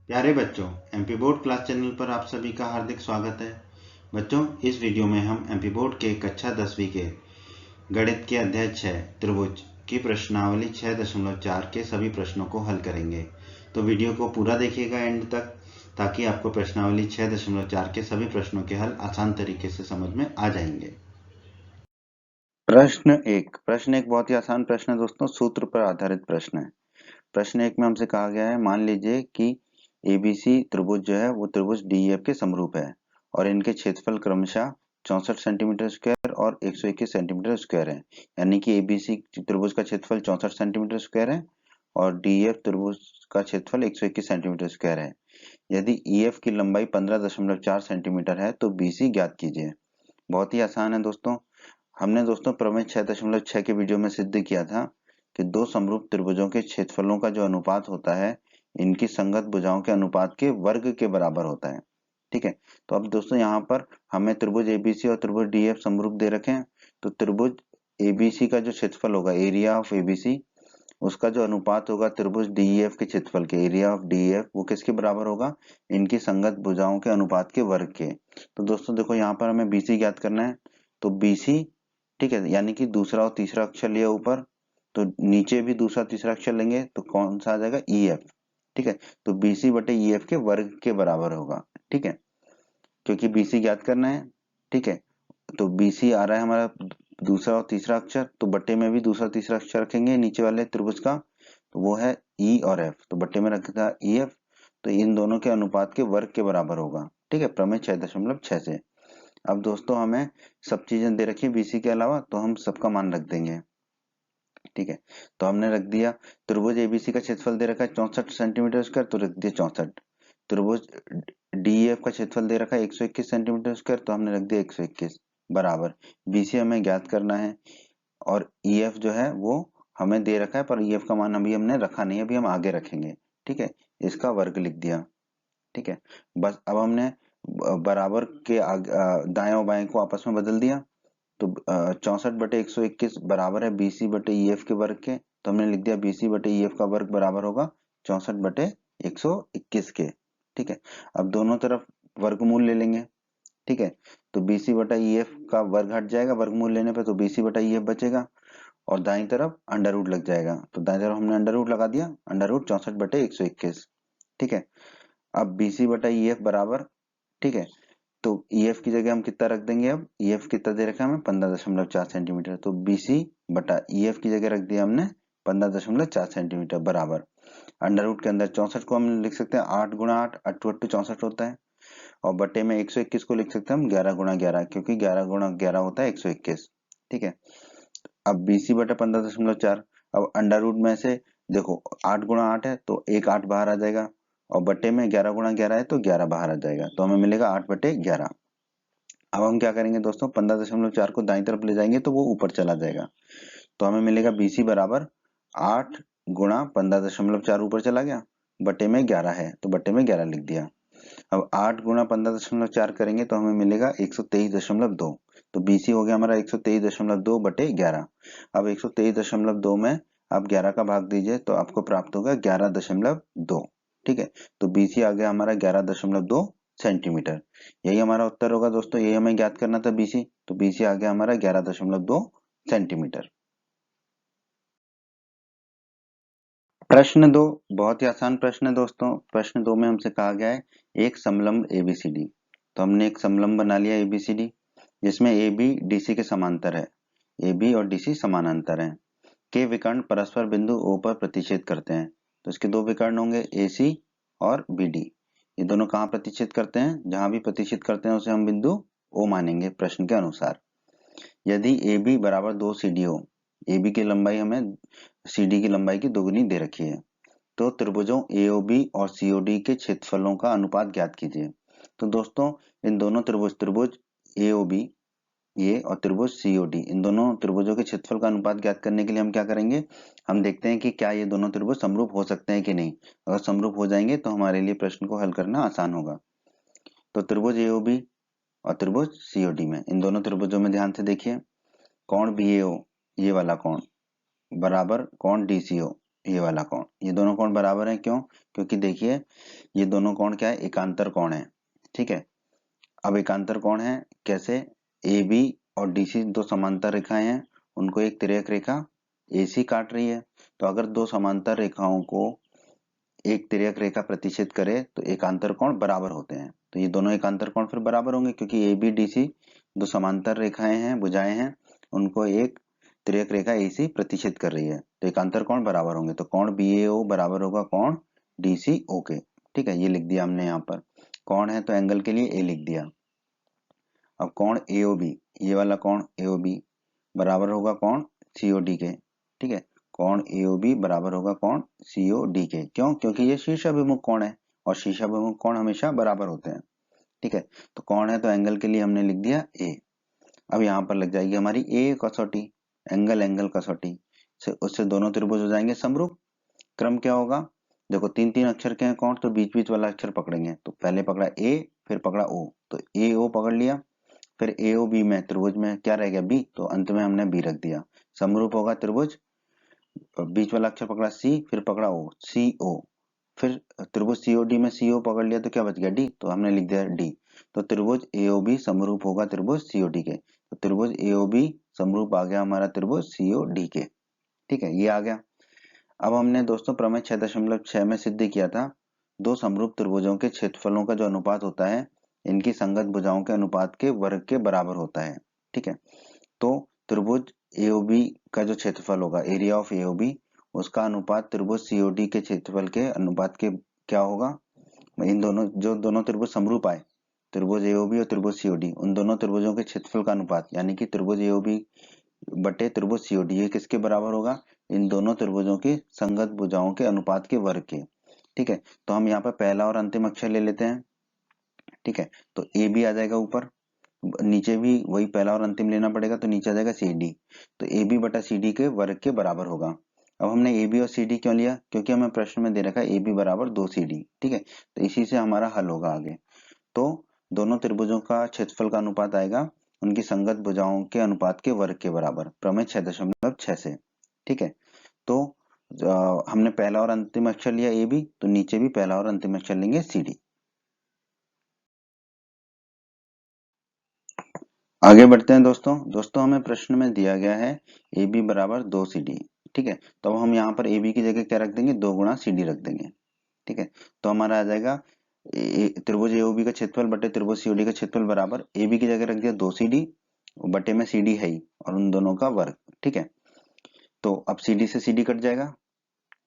प्यारे बच्चों, MP board class channel पर आप सभी का हार्दिक स्वागत है। बच्चों, इस वीडियो में हम एमपी बोर्ड के कक्षा 10वीं के गणित के अध्याय 6 त्रिभुज की प्रश्नावली 6.4 के सभी प्रश्नों को हल करेंगे। तो वीडियो को पूरा देखिएगा एंड तक, ताकि आपको प्रश्नावली 6.4 के सभी प्रश्नों के हल आसान तरीके से समझ में आ जाएंगे। प्रश्न एक बहुत ही आसान प्रश्न है दोस्तों, सूत्र पर आधारित प्रश्न है। प्रश्न एक में हमसे कहा गया है, मान लीजिए कि एबीसी त्रिभुज जो है वो त्रिभुज डीईएफ के समरूप है और इनके क्षेत्रफल क्रमशः 64 सेंटीमीटर स्क्वायर और 121 सेंटीमीटर स्क्वायर है। यानी कि एबीसी त्रिभुज का क्षेत्रफल 64 सेंटीमीटर स्क्वायर है और डीईएफ त्रिभुज का क्षेत्रफल 121 सेंटीमीटर स्क्वायर है। यदि ईएफ की लंबाई 15.4 सेंटीमीटर है तो बीसी ज्ञात कीजिए। बहुत ही आसान है दोस्तों। हमने दोस्तों प्रमेय 6.6 के वीडियो में सिद्ध किया था कि दो समरूप त्रिभुजों के क्षेत्रफलों का जो अनुपात होता है इनकी संगत भुजाओं के अनुपात के वर्ग के बराबर होता है। ठीक है, तो अब दोस्तों यहाँ पर हमें त्रिभुज एबीसी और त्रिभुज डीएफ समरूप दे रखे हैं। तो त्रिभुज एबीसी का जो क्षेत्रफल होगा, एरिया ऑफ एबीसी, उसका जो अनुपात होगा त्रिभुज डीईएफ के क्षेत्रफल के, एरिया ऑफ डीईएफ, वो किसके बराबर होगा? इनकी संगत भुजाओं के अनुपात के वर्ग के। तो दोस्तों देखो, यहाँ पर हमें बीसी ज्ञात करना है। तो बीसी, ठीक है, यानी कि दूसरा और तीसरा अक्षर लिया ऊपर, तो नीचे भी दूसरा तीसरा अक्षर लेंगे तो कौन सा आ जाएगा? ईएफ। ठीक है, तो बीसी बटे ईएफ के वर्ग के बराबर होगा। ठीक है, क्योंकि बीसी ज्ञात करना है। ठीक है, तो बीसी आ रहा है हमारा दूसरा और तीसरा अक्षर, तो बटे में भी दूसरा तीसरा अक्षर रखेंगे नीचे वाले त्रिभुज का, तो वो है ई और एफ, तो बटे में रखा ई एफ, तो इन दोनों के अनुपात के वर्ग के बराबर होगा। ठीक है, प्रमेय 6.6 से। अब दोस्तों हमें सब चीजें दे रखी है बीसी के अलावा, तो हम सबका मान रख देंगे। ठीक है, तो हमने रख दिया त्रिभुज एबीसी का क्षेत्रफल दे रखा है 64 सेंटीमीटर स्क्वायर, तो रख दिया 64। त्रिभुज डीएफ का क्षेत्रफल दे रखा है 121 सेंटीमीटर स्क्वायर, तो हमने रख दिया 121 बराबर। बीसी हमें ज्ञात करना है और ईएफ जो है वो हमें दे रखा है, पर ईएफ का मान अभी हमने रखा नहीं है, अभी हम आगे रखेंगे। ठीक है, इसका वर्ग लिख दिया। ठीक है, बस अब हमने बराबर के दाएं और बाएं को आपस में बदल दिया। तो 64/121 बराबर है बीसी बटे ईएफ के वर्ग के, तो हमने लिख दिया बीसी बटे ईएफ का वर्ग बराबर होगा 64/121 के। ठीक है, अब दोनों तरफ वर्गमूल ले लेंगे। ठीक है, तो बीसी बटा ईएफ का वर्ग हट जाएगा वर्गमूल लेने पे, तो बीसी बटा ईएफ बचेगा और दाईं तरफ अंडर रूट लग जाएगा, तो दाईं तरफ हमने अंडर रूट लगा दिया, अंडर रूट 64/121। ठीक है, अब बीसी बटा ईएफ बराबर, ठीक है, तो ईएफ की जगह हम कितना रख देंगे? अब ईएफ कितना दे रखा है हमें? 15.4 सेंटीमीटर, तो बीसी बटा ईएफ की जगह रख दिया हमने 15.4 सेंटीमीटर बराबर। अंडर रूट के अंदर 64 को हम लिख सकते हैं 8 गुणा 8, 8 8 64 होता है, और बटे में 121 को लिख सकते हैं हम 11 गुणा 11, क्योंकि 11 गुणा 11 होता है 121। ठीक है, अब बीसी बटे 15.4, अब अंडर रूट में से देखो 8 गुणा 8 है तो एक 8 बाहर आ जाएगा, और बटे में 11 गुणा 11 है तो 11 बाहर आ जाएगा, तो हमें मिलेगा 8/11। अब हम क्या करेंगे दोस्तों, 15.4 को दाईं तरफ ले जाएंगे तो वो ऊपर चला जाएगा, तो हमें मिलेगा बीसी बराबर 8 गुणा 15.4, ऊपर चला गया, बटे में 11 है तो बटे में 11 लिख दिया। अब 8 गुणा 15.4 करेंगे तो हमें मिलेगा 123.2, तो बीसी हो गया हमारा 123.2 बटे 11। अब 123.2 में आप 11 का भाग दीजिए तो आपको प्राप्त होगा 11.2। ठीक है, तो बीसी आ गया हमारा 11.2 सेंटीमीटर। यही हमारा उत्तर होगा दोस्तों, यही हमें ज्ञात करना था बीसी, तो बीसी आ गया हमारा 11.2 सेंटीमीटर। प्रश्न 2 बहुत ही आसान प्रश्न है दोस्तों। प्रश्न 2 में हमसे कहा गया है एक समलंब एबीसीडी, तो हमने एक समलंब बना लिया एबीसीडी जिसमें ए बी डीसी के समांतर है, ए बी और डीसी समानांतर हैं। के विकर्ण परस्पर बिंदु ओ पर प्रतिच्छेद करते हैं, तो इसके दो विकर्ण होंगे ए सी और बी डी। ये दोनों कहाँ प्रतिच्छेद करते हैं? जहां भी प्रतिच्छेद करते हैं उसे हम बिंदु ओ मानेंगे प्रश्न के अनुसार। यदि ए बी बराबर 2 सी डी हो, ए बी की लंबाई हमें सी डी की लंबाई की दोगुनी दे रखी है, तो त्रिभुजों एओबी और सीओडी के क्षेत्रफलों का अनुपात ज्ञात कीजिए। तो दोस्तों इन दोनों त्रिभुज एओबी ये और त्रिभुज सीओडी, इन दोनों त्रिभुजों के क्षेत्रफल का अनुपात ज्ञात करने के लिए हम क्या करेंगे, हम देखते हैं कि क्या ये दोनों त्रिभुज समरूप हो सकते हैं कि नहीं। अगर समरूप हो जाएंगे तो हमारे लिए प्रश्न को हल करना आसान होगा। तो त्रिभुज एओबी और त्रिभुज सीओडी में, इन दोनों त्रिभुजों में ध्यान से देखिए, कोण बीएओ ये वाला कोण बराबर कोण डीसीओ, ये वाला कोण, ये दोनों कोण बराबर हैं। क्यों? क्योंकि देखिए ये दोनों कोण क्या है, एकांतर कोण है। ठीक है, अब एकांतर कोण है कैसे, ए बी और डी सी दो समांतर रेखाएं हैं, उनको एक तिर्यक रेखा AC काट रही है। तो अगर दो समांतर रेखाओं को एक तिर्यक रेखा प्रतिच्छेद करे तो एकांतर कोण बराबर होते हैं। तो ये दोनों एकांतर कोण फिर बराबर होंगे, क्योंकि ए बी डी सी दो समांतर रेखाएं हैं, भुजाएं हैं, उनको एक तिर्यक रेखा AC प्रतिच्छेद कर रही है, तो एकांतर कोण बराबर होंगे। तो कोण BAO बराबर होगा कोण DCO के। ठीक है, ये लिख दिया हमने यहाँ पर। कोण है तो एंगल के लिए A लिख दिया। अब कोण AOB, ये वाला कोण AOB बराबर होगा कोण COD के। ठीक है, कोण AOB बराबर होगा कोण COD के। क्यों? क्योंकि ये शीर्षाभिमुख कोण है और शीर्षाभिमुख कोण हमेशा बराबर होते हैं। ठीक है, तो कोण है तो एंगल के लिए हमने लिख दिया A। अब यहाँ पर लग जाएगी हमारी A कसौटी, एंगल एंगल कसौटी से, उससे दोनों त्रिभुज हो जाएंगे समरूप। क्रम क्या होगा, देखो तीन तीन अक्षर के हैं कोण, तो बीच बीच वाला अक्षर पकड़ेंगे। तो पहले पकड़ा A, फिर पकड़ा O, तो AO पकड़ लिया। फिर AOB में त्रिभुज में क्या रह गया B, तो अंत में हमने B रख दिया। समरूप होगा त्रिभुज, बीच वाला अक्षर पकड़ा C, फिर पकड़ा O, CO। फिर त्रिभुज COD में CO पकड़ लिया तो क्या बच गया D, तो हमने लिख दिया D। तो त्रिभुज AOB समरूप होगा त्रिभुज COD के। तो त्रिभुज AOB समरूप आ गया हमारा त्रिभुज COD के। ठीक है, ये आ गया। अब हमने दोस्तों प्रमेय 6.6 में सिद्ध किया था, दो समरूप त्रिभुजों के क्षेत्रफलों का जो अनुपात होता है इनकी संगत भुजाओं के अनुपात के वर्ग के बराबर होता है। ठीक है, तो त्रिभुज AOB का जो क्षेत्रफल होगा, एरिया ऑफ AOB, उसका अनुपात त्रिभुज COD के क्षेत्रफल के अनुपात के क्या होगा, इन दोनों त्रिभुज समरूप आए, त्रिभुज AOB और त्रिभुज COD, उन दोनों त्रिभुजों के क्षेत्रफल का अनुपात, यानी कि त्रिभुज AOB बटे त्रिभुज COD, ये किसके बराबर होगा, इन दोनों त्रिभुजों की संगत भुजाओं के अनुपात के वर्ग के। ठीक है, तो हम यहाँ पर पहला और अंतिम अक्षर ले लेते हैं। ठीक है, तो AB आ जाएगा ऊपर, नीचे भी वही पहला और अंतिम लेना पड़ेगा, तो नीचे आ जाएगा CD। तो AB बटा CD के वर्ग के बराबर होगा। अब हमने AB और CD क्यों लिया, क्योंकि हमें प्रश्न में दे रखा है AB बराबर 2CD। ठीक है, तो इसी से हमारा हल होगा आगे। तो दोनों त्रिभुजों का क्षेत्रफल का अनुपात आएगा उनकी संगत भुजाओं के अनुपात के वर्ग के बराबर, प्रमेय 6.6 से। ठीक है, तो हमने पहला और अंतिम अक्षर लिया AB, तो नीचे भी पहला और अंतिम अक्षर लेंगे CD। आगे बढ़ते हैं दोस्तों हमें प्रश्न में दिया गया है AB बराबर 2CD। ठीक है, तो अब हम यहाँ पर AB की जगह क्या रख देंगे, 2 गुणा CD रख देंगे। ठीक है, तो हमारा आ जाएगा त्रिभुज AOB का क्षेत्रफल बटे त्रिभुज COD का क्षेत्रफल बराबर, AB की जगह रख दिया 2CD, बटे में CD है ही, और उन दोनों का वर्ग। ठीक है, तो अब CD से CD कट जाएगा।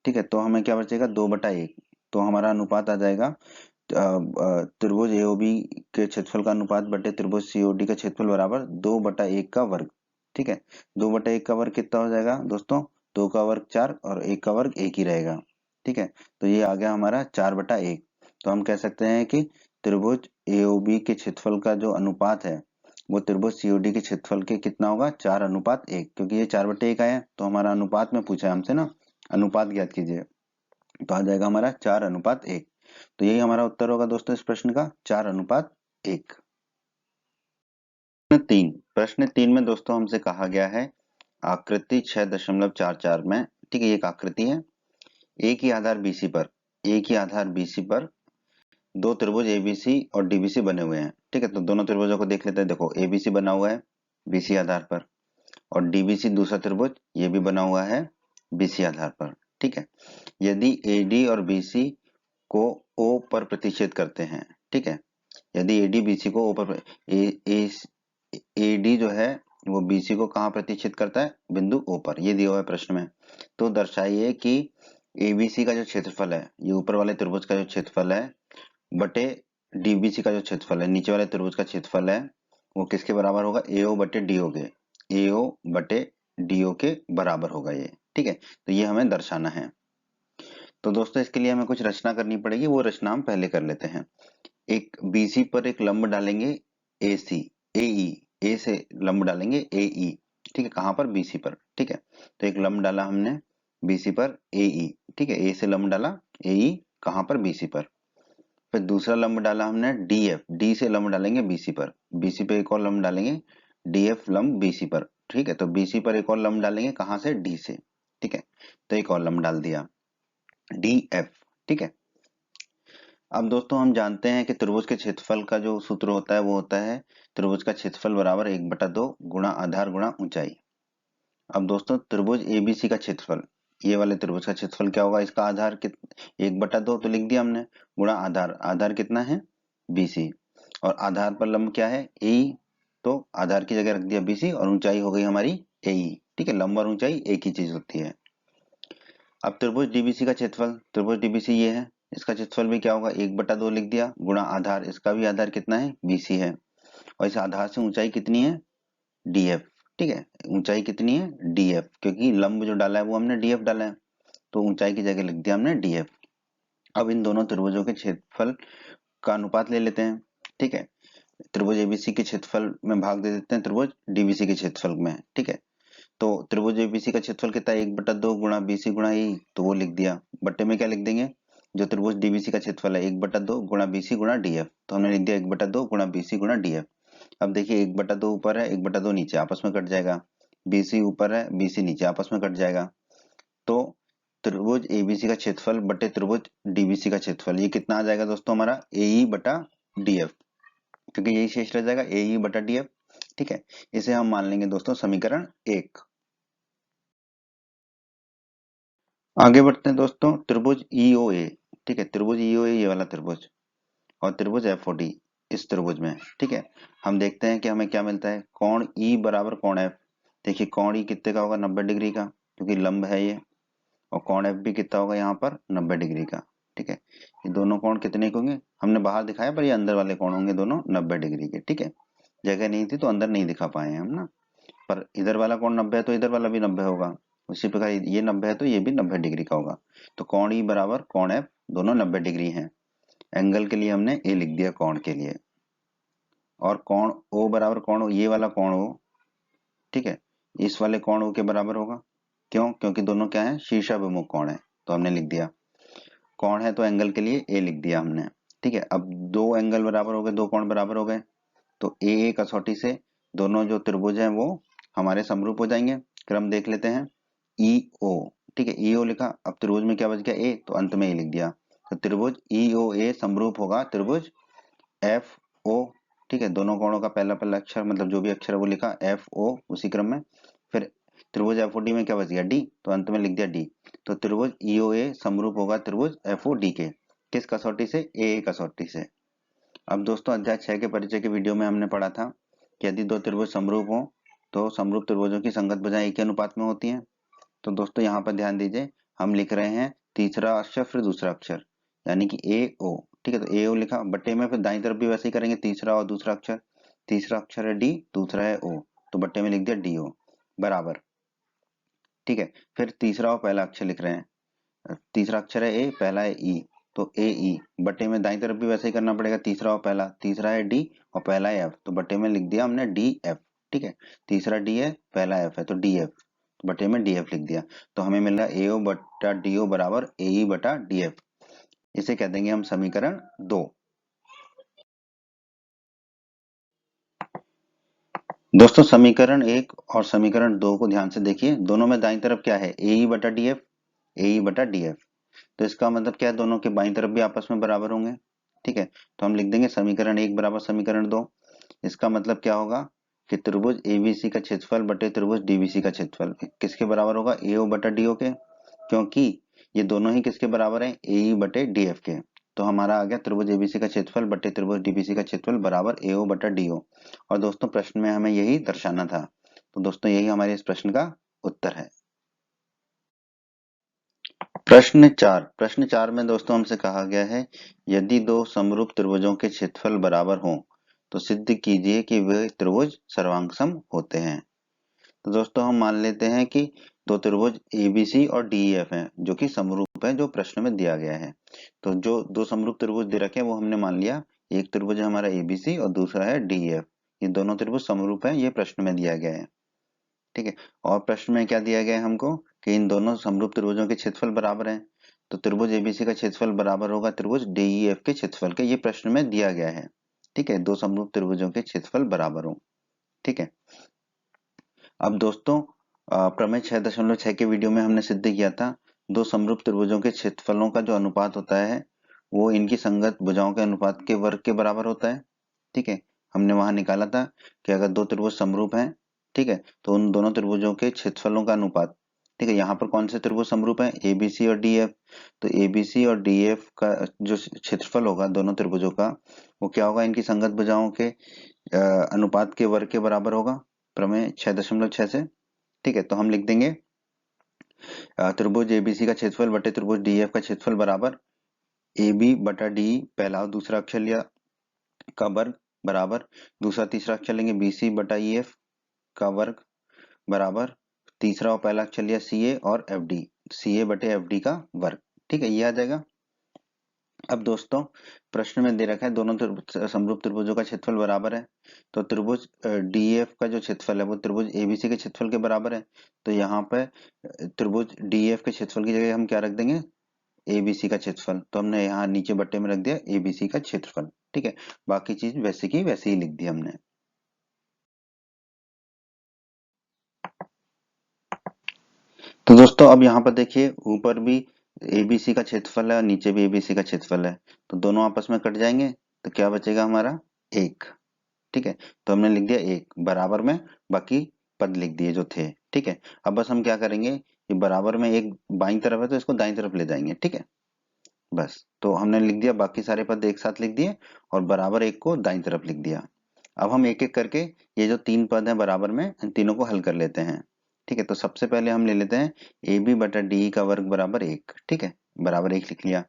ठीक है, तो हमें क्या बचेगा, 2/1। तो हमारा अनुपात आ जाएगा त्रिभुज AOB के क्षेत्रफल का अनुपात बटे त्रिभुज COD का क्षेत्रफल बराबर 2/1 का वर्ग। ठीक है, 2/1 का वर्ग कितना हो जाएगा दोस्तों, 2 का वर्ग 4 और 1 का वर्ग 1 ही रहेगा। ठीक है, तो ये आ गया हमारा 4/1। तो हम कह सकते हैं कि त्रिभुज AOB के क्षेत्रफल का जो अनुपात है वो त्रिभुज COD के क्षेत्रफल के कितना होगा, 4/1, क्योंकि ये 4/1 आया तो हमारा अनुपात में पूछा है हमसे ना, अनुपात ज्ञात कीजिए, तो आ जाएगा हमारा 4/1। तो यही हमारा उत्तर होगा दोस्तों इस प्रश्न का, 4/1। प्रश्न 3 में दोस्तों हमसे कहा गया है आकृति 6.44 में, ठीक है, ये एक आकृति है, एक ही आधार BC पर दो त्रिभुज ABC और DBC बने हुए हैं। ठीक है, तो दोनों त्रिभुजों को देख लेते हैं। देखो ABC बना हुआ है BC आधार पर, और DBC दूसरा त्रिभुज ये भी बना हुआ है BC आधार पर। ठीक है, यदि AD और BC को O पर प्रतिच्छेद करते हैं, ठीक है, यदि AD BC को O पर AD जो है वो BC को कहाँ प्रतिच्छेद करता है, बिंदु O पर, ये दिया हुआ है प्रश्न में। तो दर्शाइए कि ABC का जो क्षेत्रफल है, ये ऊपर वाले त्रिभुज का जो क्षेत्रफल है बटे DBC का जो क्षेत्रफल है, नीचे वाले त्रिभुज का क्षेत्रफल है, वो किसके बराबर होगा, AO बटे DO के, AO बटे DO के बराबर होगा ये। ठीक है, तो ये हमें दर्शाना है। तो दोस्तों इसके लिए हमें कुछ रचना करनी पड़ेगी, वो रचना हम पहले कर लेते हैं। एक BC पर एक लंब डालेंगे A से लंब डालेंगे AE। ठीक है, कहाँ पर, BC पर। ठीक है, तो एक लंब डाला हमने BC पर AE। ठीक है, A से लंब डाला AE, कहाँ पर, BC पर। फिर दूसरा लंब डाला हमने DF, D से लंब डालेंगे BC पर, BC पे एक और लंब डालेंगे DF लंब BC पर। ठीक है, तो BC पर एक और लंब डालेंगे कहाँ से, D से। ठीक है, तो एक और लंब डाल दिया DF। ठीक है, अब दोस्तों हम जानते हैं कि त्रिभुज के क्षेत्रफल का जो सूत्र होता है वो होता है त्रिभुज का क्षेत्रफल बराबर 1/2 गुणा आधार गुणा ऊंचाई। अब दोस्तों त्रिभुज एबीसी का क्षेत्रफल, ये वाले त्रिभुज का क्षेत्रफल क्या होगा, इसका आधार 1/2 तो लिख दिया हमने, गुणा आधार, आधार कितना है BC, और आधार पर लंब क्या है AE, तो आधार की जगह रख दिया BC और ऊंचाई हो गई हमारी AE। ठीक है, लंब और ऊंचाई एक ही चीज होती है। अब त्रिभुज DBC का क्षेत्रफल, त्रिभुज DBC ये है, इसका क्षेत्रफल भी क्या होगा 1/2 लिख दिया गुणा आधार, इसका भी आधार कितना है BC है, और इस आधार से ऊंचाई कितनी है DF। ठीक है, ऊंचाई कितनी है DF, क्योंकि लंब जो डाला है वो हमने DF डाला है, तो ऊंचाई की जगह लिख दिया हमने DF। अब इन दोनों त्रिभुजों के क्षेत्रफल का अनुपात ले लेते हैं। ठीक है, त्रिभुज एबीसी के क्षेत्रफल में भाग दे देते हैं त्रिभुज डीबीसी के क्षेत्रफल में। ठीक है, तो त्रिभुज एबीसी का क्षेत्रफल कितना है 1/2 गुणा BC गुणा E, तो वो लिख दिया, बट्टे में क्या लिख देंगे, जो त्रिभुज डीबीसी का क्षेत्रफल है 1/2 गुणा BC गुणा DF, तो हमने लिख दिया 1/2 गुणा BC गुणा DF। अब देखिए 1/2 ऊपर है 1/2 नीचे, आपस में कट जाएगा, BC ऊपर है BC नीचे, आपस में कट जाएगा, तो त्रिभुज एबीसी का क्षेत्रफल बटे त्रिभुज डीबीसी का क्षेत्रफल, ये कितना आ जाएगा दोस्तों हमारा AE बटा DF, क्योंकि यही शेष रह जाएगा AE बटा DF। ठीक है, इसे हम मान लेंगे दोस्तों समीकरण 1। आगे बढ़ते हैं दोस्तों, त्रिभुज EOA। ठीक है, त्रिभुज EOA ये वाला त्रिभुज, और त्रिभुज FOD इस त्रिभुज में। ठीक है, हम देखते हैं कि हमें क्या मिलता है, कोण E बराबर कोण F। देखिए कोण E कितने का होगा 90 डिग्री का, क्योंकि लंब है ये, और कोण F भी कितना होगा यहाँ पर 90 डिग्री का। ठीक है, ये दोनों कोण कितने के होंगे, हमने बाहर दिखाया पर ये अंदर वाले कोण होंगे दोनों 90 डिग्री के। ठीक है, जगह नहीं थी तो अंदर नहीं दिखा पाए हम ना, पर इधर वाला कोण 90 है तो इधर वाला भी 90 होगा, उसी प्रकार ये 90 है तो ये भी 90 डिग्री का होगा। तो कोण E बराबर कोण F दोनों 90 डिग्री हैं। एंगल के लिए हमने A लिख दिया कोण के लिए, और कोण O बराबर कोण O, ये वाला कोण O, ठीक है, इस वाले कोण O के बराबर होगा। क्यों, क्योंकि दोनों क्या है शीर्षाभिमुख कोण है, तो हमने लिख दिया कोण है तो एंगल के लिए A लिख दिया हमने। ठीक है, अब दो एंगल बराबर हो गए, दो कोण बराबर हो गए, तो A कसौटी से दोनों जो त्रिभुज हैं वो हमारे समरूप हो जाएंगे। क्रम देख लेते हैं EO। ठीक है, EO लिखा, अब त्रिभुज में क्या बच गया A, तो अंत में A लिख दिया, तो त्रिभुज EOA समरूप होगा त्रिभुज FO। ठीक है, दोनों कोणों का पहला पहला अक्षर मतलब जो भी अक्षर है वो लिखा FO उसी क्रम में, फिर त्रिभुज FOD में क्या बच गया D, तो अंत में लिख दिया D। तो त्रिभुज EOA समरूप होगा त्रिभुज FOD के, किस कसौटी से AA कसौटी से। अब दोस्तों अध्याय 6 के परिचय के वीडियो में हमने पढ़ा था कि यदि दो त्रिभुज समरूप हो तो समरूप त्रिभुजों की संगत भुजाएं एक ही अनुपात में होती हैं। तो दोस्तों यहाँ पर ध्यान दीजिए, हम लिख रहे हैं तीसरा अक्षर फिर दूसरा अक्षर, यानी कि AO। ठीक है, तो AO लिखा, बट्टे में फिर दाईं तरफ भी वैसे ही करेंगे, तीसरा और दूसरा अक्षर, तीसरा अक्षर है D, दूसरा है O, तो बट्टे में लिख दिया DO बराबर। ठीक है, फिर तीसरा और पहला अक्षर लिख रहे हैं, तीसरा अक्षर है A, पहला है E, तो AE, बट्टे में दाईं तरफ भी वैसे ही करना पड़ेगा, तीसरा और पहला, तीसरा है D और पहला है F, तो बट्टे में लिख दिया हमने DF। ठीक है, तीसरा D है पहला F है तो DF, तो बट्टे में DF लिख दिया, तो हमें मिल रहा है AO बटा DO बराबर AE बटा DF। इसे कह देंगे हम समीकरण 2। दोस्तों समीकरण 1 और समीकरण 2 को ध्यान से देखिए, दोनों में दाईं तरफ क्या है AE बटा DF, AE बटा DF, तो इसका मतलब क्या है दोनों के बाईं तरफ भी आपस में बराबर होंगे। ठीक है, तो हम लिख देंगे समीकरण 1 बराबर समीकरण 2। इसका मतलब क्या होगा कि त्रिभुज एबीसी का क्षेत्रफल बटे त्रिभुज डीबीसी का क्षेत्रफल किसके बराबर होगा AO बटा DO के, क्योंकि ये दोनों ही किसके बराबर हैं AE बटे DF के। तो हमारा आ गया त्रिभुज एबीसी का क्षेत्रफल बटे त्रिभुज डीबीसी का क्षेत्रफल बराबर AO बटा DO। और दोस्तों प्रश्न में हमें यही दर्शाना था, तो दोस्तों यही हमारे इस प्रश्न का उत्तर है। प्रश्न 4 में दोस्तों हमसे कहा गया है यदि दो समरूप त्रिभुजों के क्षेत्रफल बराबर हों तो सिद्ध कीजिए कि वे त्रिभुज सर्वांगसम होते हैं। तो दोस्तों हम मान लेते हैं कि दो त्रिभुज ABC और DEF हैं जो कि समरूप है, जो प्रश्न में दिया गया है। तो जो दो समरूप त्रिभुज दे रखे हैं वो हमने मान लिया, एक त्रिभुज है हमारा ABC और दूसरा है DEF, ये दोनों त्रिभुज समरूप है, ये प्रश्न में दिया गया है। ठीक है, और प्रश्न में क्या दिया गया है हमको कि इन दोनों समरूप त्रिभुजों के क्षेत्रफल बराबर हैं, तो त्रिभुज एबीसी का क्षेत्रफल बराबर होगा त्रिभुज DEF के क्षेत्रफल के, ये प्रश्न में दिया गया है। ठीक है, दो समरूप त्रिभुजों के क्षेत्रफल बराबर हो। ठीक है, अब दोस्तों प्रमेय 6.6 के वीडियो में हमने सिद्ध किया था दो समरूप त्रिभुजों के क्षेत्रफलों का जो अनुपात होता है वो इनकी संगत भुजाओं के अनुपात के वर्ग के बराबर होता है। ठीक है, हमने वहां निकाला था कि अगर दो त्रिभुज समरूप हैं, ठीक है, तो उन दोनों त्रिभुजों के क्षेत्रफलों का अनुपात, ठीक है, यहाँ पर कौन से त्रिभुज समरूप हैं, एबीसी और डीएफ, तो एबीसी और डीएफ का जो क्षेत्रफल होगा दोनों त्रिभुजों का वो क्या होगा, इनकी संगत भुजाओं के अनुपात के वर्ग के बराबर होगा प्रमेय 6.6 से। ठीक है, तो हम लिख देंगे त्रिभुज एबीसी का क्षेत्रफल बटे त्रिभुज डीएफ का क्षेत्रफल बराबर ए बी बटा डी पहला और दूसरा अक्षर लिया का वर्ग बराबर दूसरा तीसरा अक्षर लेंगे बीसी बटा ई एफ का वर्ग बराबर तीसरा और पहला अक्षर लिया सी ए और एफ डी, सी ए बटे एफ डी का वर्ग। ठीक है, ये आ जाएगा। अब दोस्तों प्रश्न में दे रखा है दोनों समरूप त्रिभुजों का क्षेत्रफल बराबर है, तो त्रिभुज डीएफ का जो क्षेत्रफल है वो त्रिभुज एबीसी के क्षेत्रफल के बराबर है। तो यहाँ पे त्रिभुज डीएफ के क्षेत्रफल की जगह हम क्या रख देंगे, एबीसी का क्षेत्रफल, तो हमने यहाँ नीचे बट्टे में रख दिया एबीसी का क्षेत्रफल। ठीक है, बाकी चीज वैसे की वैसे ही लिख दी हमने। तो दोस्तों अब यहाँ पर देखिए ऊपर भी एबीसी का क्षेत्रफल है और नीचे भी एबीसी का क्षेत्रफल है, तो दोनों आपस में कट जाएंगे, तो क्या बचेगा हमारा एक। ठीक है, तो हमने लिख दिया एक बराबर में बाकी पद लिख दिए जो थे। ठीक है, अब बस हम क्या करेंगे, ये बराबर में एक बाईं तरफ है तो इसको दाईं तरफ ले जाएंगे। ठीक है, बस तो हमने लिख दिया बाकी सारे पद एक साथ लिख दिए और बराबर एक को दाईं तरफ लिख दिया। अब हम एक एक करके ये जो तीन पद हैं बराबर में इन तीनों को हल कर लेते हैं। ठीक है, तो सबसे पहले हम ले लेते हैं ए बी बटा डी का वर्ग बराबर एक। ठीक है, बराबर एक लिख लिया,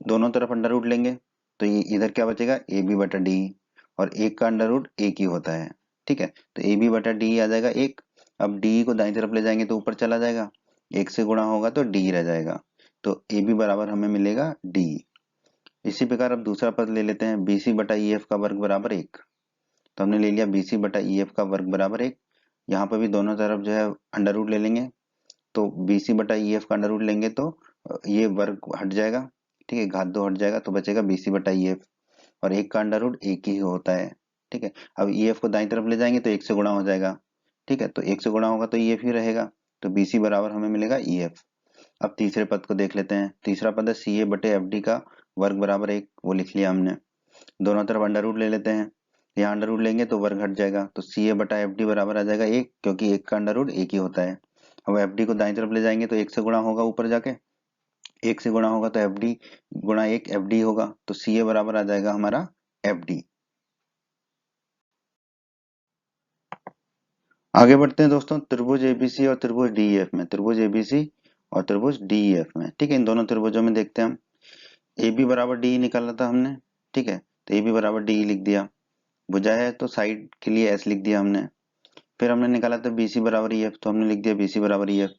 दोनों तरफ अंडर रूट लेंगे तो ये इधर क्या बचेगा ए बी बटा डी, और एक का अंडर रूट एक ही होता है। ठीक है, तो ए बी बटा डी आ जाएगा एक। अब डी को दाईं तरफ ले जाएंगे तो ऊपर चला जाएगा, एक से गुणा होगा तो डी रह जाएगा, तो ए बी बराबर हमें मिलेगा डी। इसी प्रकार अब दूसरा पद ले लेते हैं बी सी बटा ई एफ का वर्ग बराबर एक, तो हमने ले लिया बी सी बटा ई एफ का वर्ग बराबर एक। यहाँ पर भी दोनों तरफ जो है अंडर रूट ले लेंगे, तो बी सी बटा ई एफ का अंडर रूट लेंगे तो ये वर्ग हट जाएगा। ठीक है, घात दो हट जाएगा तो बचेगा बी सी बटा ई एफ, और एक का अंडर रूट एक ही होता है। ठीक है, अब ई एफ को दाईं तरफ ले जाएंगे तो एक से गुणा हो जाएगा। ठीक है, तो एक से गुणा होगा तो ई एफ ही रहेगा, तो बी सी बराबर हमें मिलेगा ई एफ। अब तीसरे पद को देख लेते हैं, तीसरा पद है सी ए बटे एफ डी का वर्ग बराबर एक, वो लिख लिया हमने। दोनों तरफ अंडर रूट ले लेते हैं, यहाँ अंडर रूट लेंगे तो वर्ग हट जाएगा, तो सी ए बटा एफ डी बराबर आ जाएगा एक, क्योंकि एक का अंडर रूट एक ही होता है। अब एफ डी को दाईं तरफ ले जाएंगे तो एक से गुणा होगा ऊपर जाके, एक से गुणा होगा तो एफ डी गुणा एक एफ डी होगा, तो सी ए बराबर आ जाएगा हमारा एफ डी। आगे बढ़ते हैं दोस्तों त्रिभुज एबीसी और त्रिभुज डीईएफ में, त्रिभुज एबीसी और त्रिभुज डीईएफ में। ठीक है, इन दोनों त्रिभुजों में देखते हैं हम, ए बी बराबर डी निकाला था हमने। ठीक है, तो ए बी बराबर डी लिख दिया, भुजा है तो साइड के लिए एस लिख दिया हमने। फिर हमने निकाला था बी सी बराबर ई एफ, तो हमने लिख दिया बी सी बराबर ई एफ,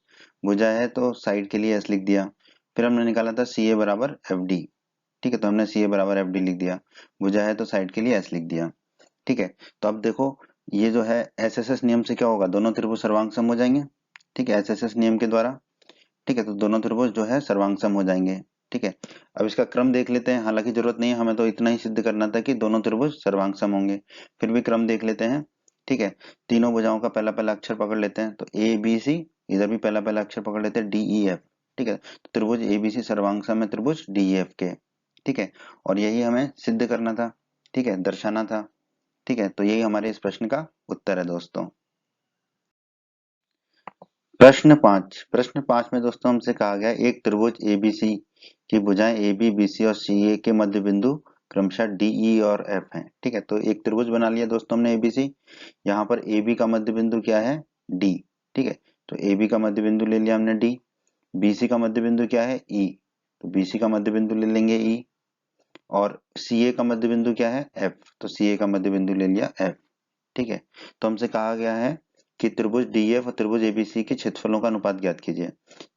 भुजा है तो साइड के लिए एस लिख दिया। फिर हमने निकाला था सी ए बराबर एफ डी। ठीक है, तो हमने सी ए बराबर एफ डी लिख दिया, भुजा है तो साइड के लिए एस लिख दिया। ठीक है, तो अब देखो ये जो है एस एस एस नियम से क्या होगा, दोनों त्रिभुज सर्वांग सम हो जाएंगे। ठीक है, एस एस एस नियम के द्वारा। ठीक है, तो दोनों त्रिभुज जो है सर्वांग सम हो जाएंगे। ठीक है, अब इसका क्रम देख लेते हैं, हालांकि जरूरत नहीं है, हमें तो इतना ही सिद्ध करना था कि दोनों त्रिभुज सर्वांग सम होंगे। फिर भी क्रम देख लेते हैं। ठीक है, तीनों भुजाओं का पहला पहला अक्षर पकड़ लेते हैं, तो ए बी सी, इधर भी पहला पहला अक्षर पकड़ लेते हैं डी ई एफ। ठीक है, तो त्रिभुज एबीसी सर्वांग सम है त्रिभुज डी ई एफ के। ठीक है, और यही हमें सिद्ध करना था। ठीक है, दर्शाना था। ठीक है, तो यही हमारे इस प्रश्न का उत्तर है दोस्तों। प्रश्न 5 में दोस्तों हमसे कहा गया एक त्रिभुज एबीसी की भुजाएं ए बी बी सी और सी ए के मध्य बिंदु क्रमशः डी ई और एफ हैं। ठीक है, तो एक त्रिभुज बना लिया दोस्तों हमने एबीसी, यहाँ पर ए बी का मध्य बिंदु क्या है, डी। ठीक है, तो ए बी का मध्य बिंदु ले लिया हमने डी, बी सी का मध्य बिंदु क्या है ई, तो बी सी का मध्य बिंदु ले लेंगे ई, और सी ए का मध्य बिंदु क्या है एफ, तो सी ए का मध्य बिंदु ले लिया एफ। ठीक है, तो हमसे कहा गया है कि त्रिभुज डीएफ और त्रिभुज एबीसी के क्षेत्रफलों का अनुपात ज्ञात कीजिए।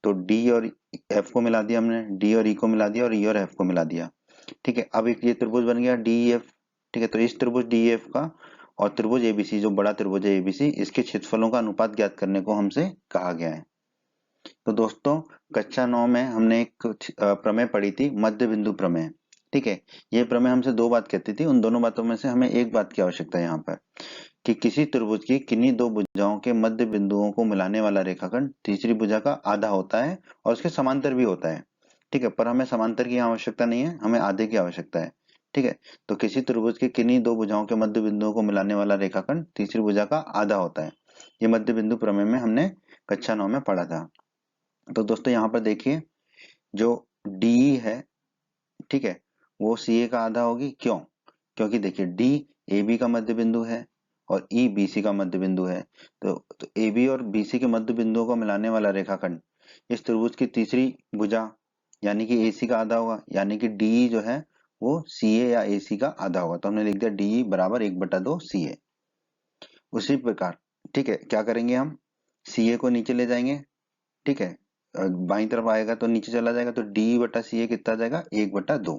तो डी और एफ को मिला दिया हमने, डी और ई को मिला दिया और ई और एफ को मिला दिया। ठीक है, अब एक ये त्रिभुज बन गया डी एफ। ठीक है, तो इस त्रिभुज डी एफ का और त्रिभुज एबीसी जो बड़ा त्रिभुज है एबीसी, इसके क्षेत्रफलों का अनुपात ज्ञात करने को हमसे कहा गया है। तो दोस्तों कक्षा 9 में हमने एक प्रमेय पढ़ी थी, मध्य बिंदु प्रमेय। ठीक है, ये प्रमेय हमसे दो बात कहती थी, उन दोनों बातों में से हमें एक बात की आवश्यकता है यहाँ पर। कि किसी त्रिभुज की किन्हीं दो भुजाओं के मध्य बिंदुओं को मिलाने वाला रेखाखंड तीसरी भुजा का आधा होता है और उसके समांतर भी होता है। ठीक है, पर हमें समांतर की आवश्यकता नहीं है, हमें आधे की आवश्यकता है। ठीक है, तो किसी त्रिभुज के किन्हीं दो भुजाओं के मध्य बिंदुओं को मिलाने वाला रेखाखंड तीसरी भुजा का आधा होता है। ये मध्य बिंदु प्रमेय में हमने कक्षा 9 में पढ़ा था। तो दोस्तों यहाँ पर देखिए, जो डी है, ठीक है, वो सी ए का आधा होगी। क्यों? क्योंकि देखिए डी ए बी का मध्य बिंदु है और ई बी सी का मध्य बिंदु है। तो ए बी और बी सी के मध्य बिंदुओं को मिलाने वाला रेखाखंड इस त्रिभुज की तीसरी भुजा यानी कि ए सी का आधा होगा, यानी कि डी जो है वो सी ए या ए सी का आधा होगा। तो हमने लिख दिया डी बराबर 1/2 सी ए। उसी प्रकार, ठीक है, क्या करेंगे हम, सी ए को नीचे ले जाएंगे। ठीक है, बाईं तरफ आएगा तो नीचे चला जाएगा, तो डी बटा सी ए कितना आ जाएगा, 1/2।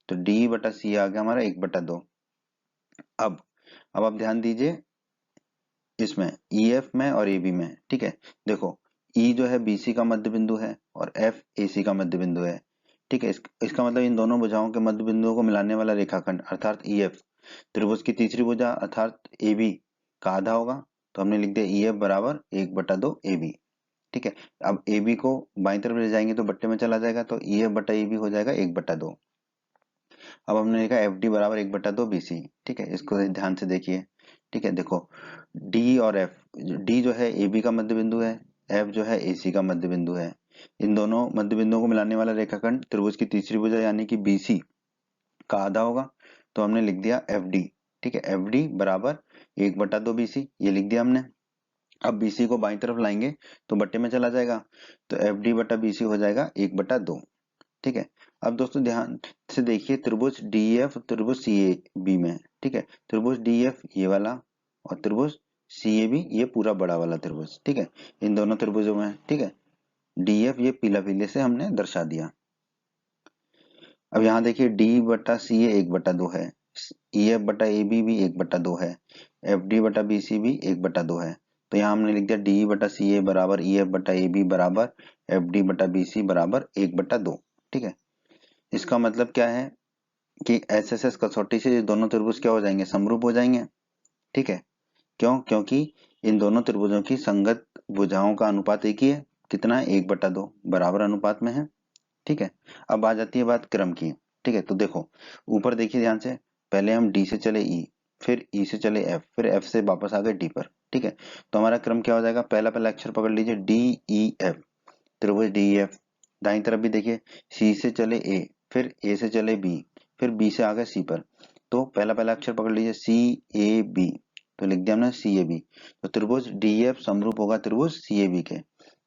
तो डी बटा सी आ गया हमारा 1/2। अब अब आप ध्यान दीजिए इसमें ई एफ में और ए बी में। ठीक है, देखो ई जो है बी सी का मध्य बिंदु है और एफ ए सी का मध्य बिंदु है। ठीक है, इसका मतलब इन दोनों भुजाओं के मध्य बिंदुओं को मिलाने वाला रेखाखंड अर्थात ई एफ त्रिभुज की तीसरी भुजा अर्थात ए बी का आधा होगा। तो हमने लिख दिया ई एफ बराबर 1/2 ए बी। ठीक है, अब ए बी को बाईं तरफ ले जाएंगे तो बट्टे में चला जाएगा, तो ई एफ बटा ए बी हो जाएगा 1/2। अब हमने लिखा एफ डी बराबर 1/2 बी सी। ठीक है, इसको ध्यान से देखिए। ठीक है, देखो डी और एफ, डी जो है ए बी का मध्य बिंदु है, एफ जो है ए सी का मध्य बिंदु है। इन दोनों मध्य बिंदुओं को मिलाने वाला रेखाखंड त्रिभुज की तीसरी भुजा यानी कि बी सी का आधा होगा। तो हमने लिख दिया एफ डी। ठीक है, एफ डी बराबर 1/2 बी सी, ये लिख दिया हमने। अब बीसी को बाईं तरफ लाएंगे तो बट्टे में चला जाएगा, तो एफ डी बटा बीसी हो जाएगा 1/2। ठीक है, अब दोस्तों ध्यान से देखिए त्रिभुज डी एफ त्रिभुज सी ए बी में। ठीक है, त्रिभुज डी एफ ये वाला और त्रिभुज सी ए बी ये पूरा बड़ा वाला त्रिभुज। ठीक है, इन दोनों त्रिभुजों में, ठीक है, डी एफ ये पीला पीले से हमने दर्शा दिया। अब यहाँ देखिए डी बटा सी ए 1/2 है, ई एफ बटा ए बी भी 1/2 है, एफ डी बटा बी सी भी 1/2 है। तो यहाँ हमने लिख दिया डी बटा सी ए बराबर ई एफ बटा ए बी बराबर एफ डी बटा बी सी बराबर 1/2। ठीक है, इसका मतलब क्या है कि एस एस एस कसौटी से ये दोनों त्रिभुज क्या हो जाएंगे, समरूप हो जाएंगे। ठीक है, क्यों? क्योंकि इन दोनों त्रिभुजों की संगत भुजाओं का अनुपात एक ही है। कितना है, 1/2 बराबर अनुपात में है। ठीक है, अब आ जाती है बात क्रम की। ठीक है, तो देखो ऊपर देखिए ध्यान से, पहले हम डी से चले ई, फिर ई से चले एफ, फिर एफ से वापस आ गए डी पर। ठीक है, तो हमारा क्रम क्या हो जाएगा, पहला पहला अक्षर पकड़ लीजिए डी ई एफ, त्रिभुज डी एफ। दाईं तरफ भी देखिए सी से चले ए, फिर ए से चले बी, फिर बी से आ गए सी पर। तो पहला पहला अक्षर पकड़ लीजिए सी ए बी, तो लिख दिया हमने सी ए बी। तो त्रिभुज डी एफ समरूप होगा त्रिभुज सी ए बी के।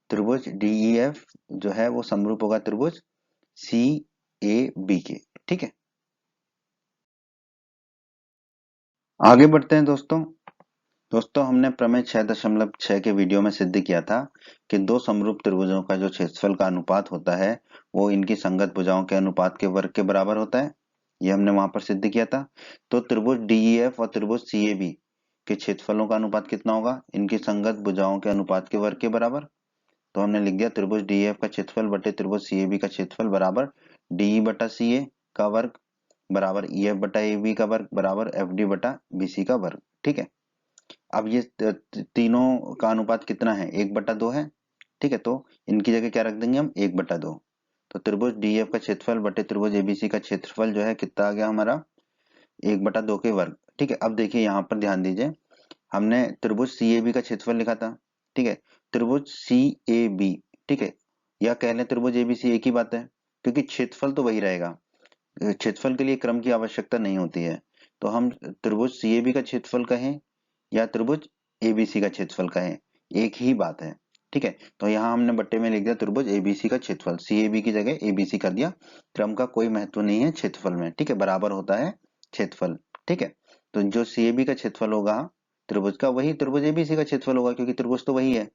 त्रिभुज डी ई एफ जो है वो समरूप होगा त्रिभुज सी ए बी के। ठीक है, आगे बढ़ते हैं दोस्तों। दोस्तों हमने प्रमेय 6.6 के वीडियो में सिद्ध किया था कि दो समरूप त्रिभुजों का जो क्षेत्रफल का अनुपात होता है वो इनकी संगत भुजाओं के अनुपात के वर्ग के बराबर होता है। ये हमने वहां पर सिद्ध किया था। तो त्रिभुज डीईएफ और त्रिभुज सीएबी के क्षेत्रफलों का अनुपात कितना होगा, इनकी संगत भुजाओं के अनुपात के वर्ग के बराबर। तो हमने लिख दिया त्रिभुज डीईएफ का क्षेत्रफल बटे त्रिभुज सीएबी का क्षेत्रफल बराबर डीई बटा सीए का वर्ग बराबर ईएफ बटा ए बी का वर्ग बराबर एफ डी बटा बीसी का वर्ग। ठीक है, अब ये तीनों का अनुपात कितना है, 1/2 है। ठीक है, तो इनकी जगह क्या रख देंगे हम, 1/2। तो त्रिभुज डीएफ का क्षेत्रफल बटे त्रिभुज एबीसी का क्षेत्रफल जो है कितना आ गया हमारा, 1/2 के वर्ग। ठीक है, अब देखिए यहाँ पर ध्यान दीजिए, हमने त्रिभुज सी ए बी का क्षेत्रफल लिखा था। ठीक है, त्रिभुज सी ए बी, ठीक है, या कह लें त्रिभुज एबीसी एक ही बात है, क्योंकि क्षेत्रफल तो वही रहेगा। क्षेत्रफल के लिए क्रम की आवश्यकता नहीं होती है। तो हम त्रिभुज सी ए बी का क्षेत्रफल कहें या त्रिभुज एबीसी का क्षेत्रफल कहें, एक ही बात है। ठीक है, तो यहाँ हमने बट्टे में लिख दिया त्रिभुज एबीसी का क्षेत्रफल, सीएबी की जगह एबीसी कर दिया। क्रम का कोई महत्व नहीं है क्षेत्रफल में। ठीक है, बराबर होता है क्षेत्रफल। ठीक है, तो जो सीएबी का क्षेत्रफल होगा त्रिभुज का, वही त्रिभुज एबीसी का क्षेत्रफल होगा, क्योंकि त्रिभुज तो वही है।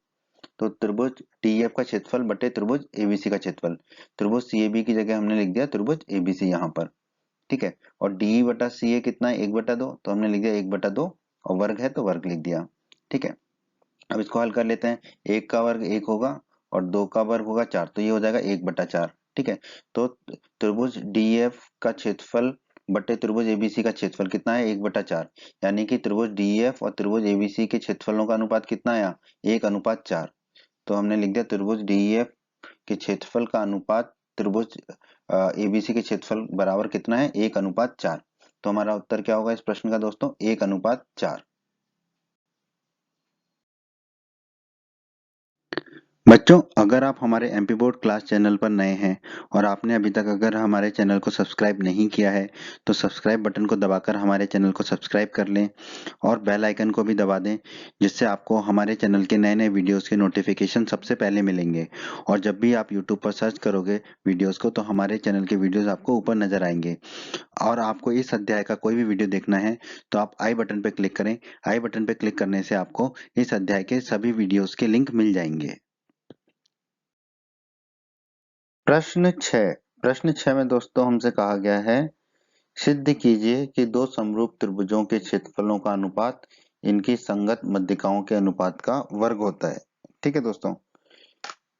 तो त्रिभुज डीएफ का क्षेत्रफल बटे त्रिभुज एबीसी का क्षेत्रफल, त्रिभुज सीएबी की जगह हमने लिख दिया त्रिभुज एबीसी यहाँ पर। ठीक है, और डी बटा सी ए कितना है, 1/2, तो हमने लिख दिया 1/2 और वर्ग है तो वर्ग लिख दिया। ठीक है, अब इसको हल कर लेते हैं। एक का वर्ग 1 होगा और 2 का वर्ग होगा 4, तो ये हो जाएगा 1/4। ठीक है, तो त्रिभुज डी एफ का क्षेत्रफल बटे त्रिभुज एबीसी का क्षेत्रफल कितना है 1/4, यानी कि त्रिभुज डीएफ और त्रिभुज एबीसी के क्षेत्रफलों का अनुपात कितना आया 1/4। तो हमने लिख दिया त्रिभुज डीएफ के क्षेत्रफल का अनुपात त्रिभुज एबीसी के क्षेत्रफल बराबर कितना है 1/4। तो हमारा उत्तर क्या होगा इस प्रश्न का दोस्तों 1/4। बच्चों, अगर आप हमारे एमपी बोर्ड क्लास चैनल पर नए हैं और आपने अभी तक अगर हमारे चैनल को सब्सक्राइब नहीं किया है तो सब्सक्राइब बटन को दबाकर हमारे चैनल को सब्सक्राइब कर लें और बेल आइकन को भी दबा दें, जिससे आपको हमारे चैनल के नए नए वीडियोस के नोटिफिकेशन सबसे पहले मिलेंगे। और जब भी आप यूट्यूब पर सर्च करोगे वीडियोस को तो हमारे चैनल के वीडियोस आपको ऊपर नजर आएंगे। और आपको इस अध्याय का कोई भी वीडियो देखना है तो आप आई बटन पर क्लिक करें। आई बटन पर क्लिक करने से आपको इस अध्याय के सभी वीडियोस के लिंक मिल जाएंगे। प्रश्न 6 में दोस्तों हमसे कहा गया है सिद्ध कीजिए कि दो समरूप त्रिभुजों के क्षेत्रफलों का अनुपात इनकी संगत मध्यिकाओं के अनुपात का वर्ग होता है। ठीक है दोस्तों,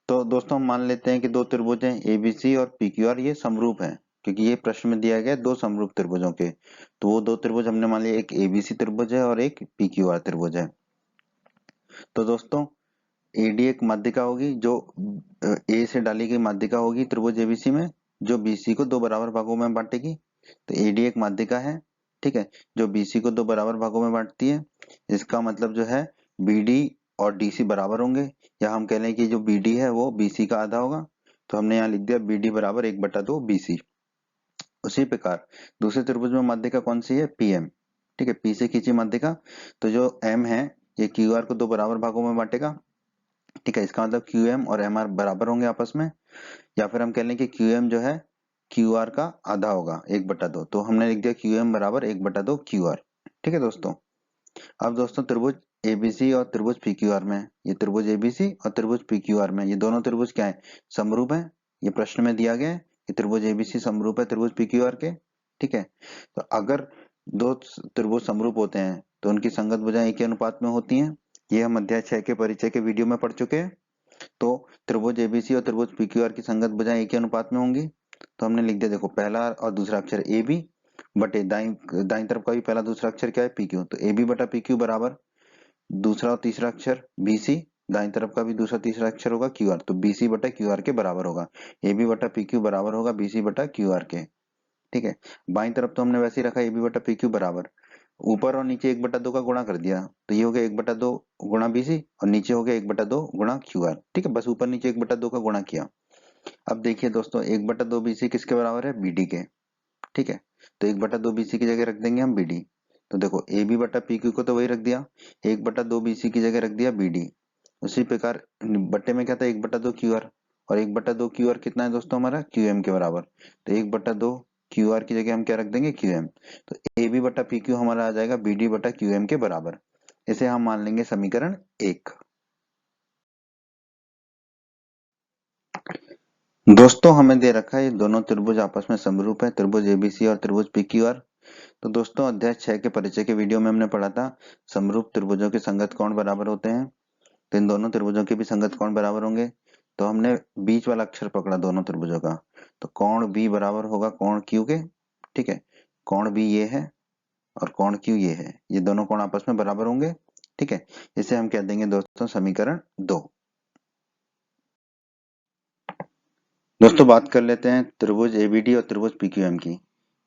तो दोस्तों हम मान लेते हैं कि दो त्रिभुज हैं एबीसी और पीक्यूआर, ये समरूप हैं क्योंकि ये प्रश्न में दिया गया है दो समरूप त्रिभुजों के। तो वो दो त्रिभुज हमने मान लिया एक एबीसी त्रिभुज है और एक पीक्यूआर त्रिभुज है। तो दोस्तों एडी एक माध्यिका होगी जो ए से डाली गई माध्यिका होगी त्रिभुज एबीसी में, जो बीसी को दो बराबर भागों में बांटेगी। तो एडी एक माध्यिका है, ठीक है, जो बीसी को दो बराबर भागों में बांटती है। इसका मतलब जो है बीडी और डीसी बराबर होंगे, या हम कह लें कि जो बीडी है वो बीसी का आधा होगा। तो हमने यहाँ लिख दिया बीडी बराबर 1/2 बीसी। उसी प्रकार दूसरे त्रिभुज में माध्यिका कौन सी है पीएम, ठीक है, पी से खींची माध्यिका। तो जो एम है ये क्यू आर को दो बराबर भागों में बांटेगा, ठीक है, इसका मतलब क्यू एम और एम आर बराबर होंगे आपस में। या फिर हम कह लें कि क्यू एम जो है क्यू आर का आधा होगा 1/2। तो हमने लिख दिया क्यू एम बराबर 1/2 क्यू आर। ठीक है दोस्तों, अब दोस्तों त्रिभुज एबीसी और त्रिभुज पीक्यूआर में, ये त्रिभुज एबीसी और त्रिभुज पीक्यूआर में ये दोनों त्रिभुज क्या है समरूप है। ये प्रश्न में दिया गया है कि त्रिभुज एबीसी समरूप है त्रिभुज पीक्यूआर के। ठीक है, तो अगर दो त्रिभुज समरूप होते हैं तो उनकी संगत भुजाएं एक ही अनुपात में होती हैं। ये हम अध्याय 6 के परिचय के वीडियो में पढ़ चुके हैं। तो त्रिभुज एबीसी और त्रिभुज पीक्यूआर की संगत भुजाएं एक ही अनुपात में होंगी। तो हमने लिख दिया देखो पहला और दूसरा अक्षर ए बी बटे दाई तरफ का भी पहला दूसरा अक्षर क्या है पी क्यू। तो ए बी बटा पी क्यू बराबर दूसरा और तीसरा अक्षर बी सी, दाई तरफ का भी दूसरा तीसरा अक्षर होगा क्यू आर। तो बी सी बटा क्यू आर के बराबर होगा। ए बी बटा पी क्यू बराबर होगा बी सी बटा क्यू आर के। ठीक है, बाई तरफ तो हमने वैसे ही रखा ए बी बटा पी क्यू बराबर ऊपर और नीचे 1/2 का गुणा कर दिया। तो ये हो गया 1/2 गुणा बीसी और नीचे हो गया 1/2 गुणा क्यू आर। ठीक है, बस ऊपर नीचे 1/2 का गुणा किया। अब देखिए दोस्तों 1/2 बीसी किसके बराबर है बीडी के। ठीक है, तो 1/2 बीसी की जगह रख देंगे हम बीडी। तो देखो ए बी बटा पी क्यू को तो वही रख दिया, 1/2 बीसी की जगह रख दिया बीडी। उसी प्रकार बट्टे में क्या था 1/2 क्यू आर, और 1/2 क्यू आर कितना है दोस्तों हमारा क्यू एम के बराबर। तो 1/2 क्यू आर की जगह हम क्या रख देंगे क्यू एम। तो ए बी बटा पी क्यू हमारा आ जाएगा बी डी बटा क्यू एम के बराबर। इसे हम मान लेंगे समीकरण 1। दोस्तों हमें दे रखा है ये दोनों त्रिभुज आपस में समरूप है, त्रिभुज एबीसी और त्रिभुज पीक्यूआर। तो दोस्तों अध्याय 6 के परिचय के वीडियो में हमने पढ़ा था समरूप त्रिभुजों के संगत कोण बराबर होते हैं। तो इन दोनों त्रिभुजों के भी संगत कोण बराबर होंगे। तो हमने बीच वाला अक्षर पकड़ा दोनों त्रिभुजों का। तो कोण बी बराबर होगा कोण क्यू के। ठीक है, कोण बी ये है और कोण क्यू ये है, ये दोनों कोण आपस में बराबर होंगे। ठीक है, इसे हम कह देंगे दोस्तों समीकरण 2। दोस्तों बात कर लेते हैं त्रिभुज एबीडी और त्रिभुज पीक्यूएम की।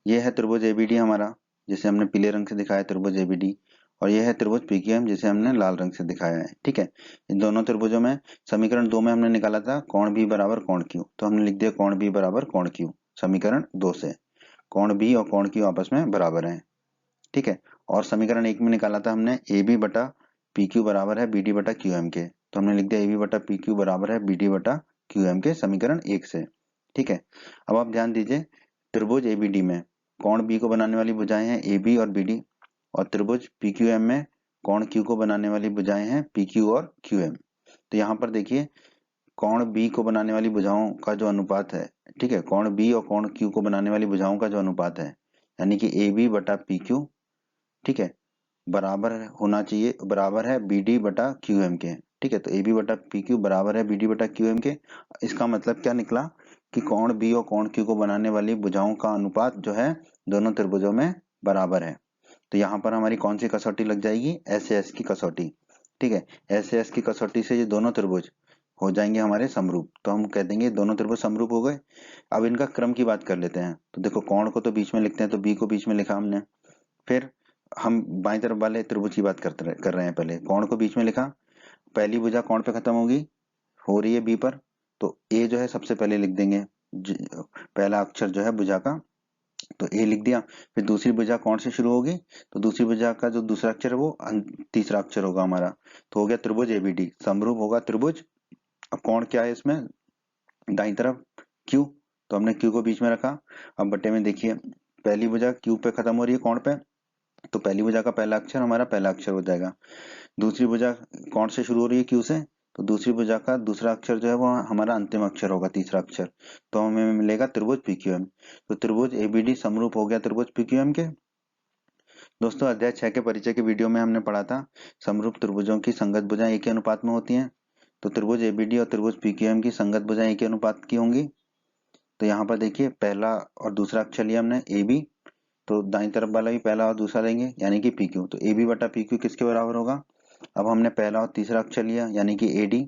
ये है त्रिभुज एबीडी हमारा, जिसे हमने पीले रंग से दिखाया त्रिभुज एबीडी, और यह है त्रिभुज पीक्यूएम जिसे हमने लाल रंग से दिखाया है। ठीक है, इन दोनों त्रिभुजों में समीकरण 2 में हमने निकाला था कोण बी बराबर कोण क्यू। तो हमने लिख दिया कोण बी बराबर कोण क्यू समीकरण 2 से। कोण बी और कोण क्यू आपस में बराबर हैं। ठीक है, और समीकरण 1 में निकाला था हमने ए बी बटा पी क्यू बराबर है बी डी बटा क्यू एम के। तो हमने लिख दिया ए बी बटा पी क्यू बराबर है बी डी बटा क्यू एम के समीकरण 1 से। ठीक है, अब आप ध्यान दीजिए त्रिभुज एबीडी में कोण बी को बनाने वाली भुजाएं हैं ए बी और बी डी, और त्रिभुज पी क्यू एम में कोण क्यू को बनाने वाली भुजाएं हैं पी क्यू और क्यू एम। तो यहाँ पर देखिए कोण बी को बनाने वाली भुजाओं का जो अनुपात है, ठीक है, कोण बी और कोण क्यू को बनाने वाली भुजाओं का जो अनुपात है, यानी कि ए बी बटा पी क्यू, ठीक है, बराबर होना चाहिए, बराबर है बी डी बटा क्यू एम के। ठीक है, तो ए बी बटा पी क्यू बराबर है बी डी बटा क्यू एम के। इसका मतलब क्या निकला कि कोण बी और कोण क्यू को बनाने वाली भुजाओं का अनुपात जो है दोनों त्रिभुजों में बराबर है। तो यहाँ पर हमारी कौन सी कसौटी लग जाएगी, एस एस की कसौटी। ठीक है, एस एस की कसौटी से ये दोनों त्रिभुज हो जाएंगे हमारे समरूप। तो हम कह देंगे दोनों त्रिभुज समरूप हो गए। अब इनका क्रम की बात कर लेते हैं। तो देखो कोण को तो बीच में लिखते हैं, तो बी को बीच में लिखा हमने। फिर हम बाईं तरफ वाले त्रिभुज की बात कर रहे हैं। पहले कोण को बीच में लिखा, पहली भुजा कोण पे खत्म होगी, हो रही है बी पर, तो ए जो है सबसे पहले लिख देंगे, पहला अक्षर जो है भुजा का, तो ए लिख दिया। फिर दूसरी भुजा कोण से शुरू होगी, तो दूसरी भुजा का जो दूसरा अक्षर है वो तीसरा अक्षर होगा हमारा। तो हो गया त्रिभुज एबीडी, समरूप होगा त्रिभुज। अब कोण क्या है इसमें, दाईं तरफ क्यू, तो हमने क्यू को बीच में रखा। अब बट्टे में देखिए, पहली भुजा क्यू पे खत्म हो रही है कोण पे, तो पहली भुजा का पहला अक्षर हमारा पहला अक्षर हो जाएगा। दूसरी भुजा कोण से शुरू हो रही है क्यू से, तो दूसरी भुजा का दूसरा अक्षर जो है वो हमारा अंतिम अक्षर होगा, तीसरा अक्षर। तो हमें मिलेगा त्रिभुज पीक्यूएम। तो त्रिभुज एबीडी समरूप हो गया त्रिभुज पीक्यूएम के। दोस्तों अध्याय 6 के परिचय के वीडियो में हमने पढ़ा था समरूप त्रिभुजों की संगत भुजाएं एक ही अनुपात में होती हैं। तो त्रिभुज एबीडी और त्रिभुज पीक्यूएम की संगत भुजाएं एक ही अनुपात की होंगी। तो यहाँ पर देखिए, पहला और दूसरा अक्षर लिया हमने ए बी, तो दाईं तरफ वाला भी पहला और दूसरा लेंगे यानी कि पी क्यू। तो ए बी बटा पी क्यू किसके बराबर होगा। अब हमने पहला और तीसरा अक्षर लिया यानी कि ए डी,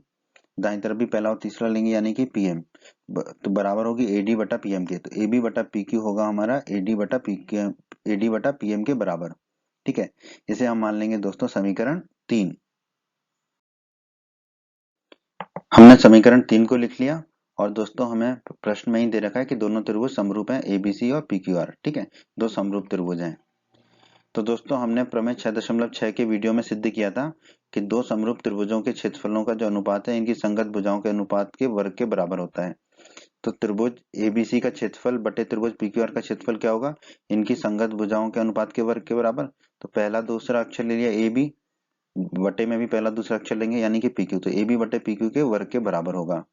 दाईं तरफ भी पहला और तीसरा लेंगे यानी कि पी एम, तो बराबर होगी ए डी बटा पी एम के। तो ए बी बटा पी क्यू होगा हमारा ए डी बटा पी के, ए डी बटा पी एम के बराबर। ठीक है, इसे हम मान लेंगे दोस्तों समीकरण 3। हमने समीकरण 3 को लिख लिया। और दोस्तों हमें प्रश्न में ही दे रखा है कि दोनों त्रिभुज समरूप हैं, एबीसी और पीक्यूआर। ठीक है, दो समरूप त्रिभुज हैं। तो दोस्तों हमने प्रमेय 6.6 के वीडियो में सिद्ध किया था कि दो समरूप त्रिभुजों के क्षेत्रफलों का जो अनुपात है इनकी संगत भुजाओं के अनुपात के वर्ग के बराबर होता है। तो त्रिभुज एबीसी का क्षेत्रफल बटे त्रिभुज पीक्यूआर का क्षेत्रफल क्या होगा, इनकी संगत भुजाओं के अनुपात के वर्ग के बराबर। तो पहला दूसरा अक्षर ले लिया ए बी, बटे में भी पहला दूसरा अक्षर लेंगे यानी कि पीक्यू, तो ए बी बटे पीक्यू के वर्ग के बराबर होगा।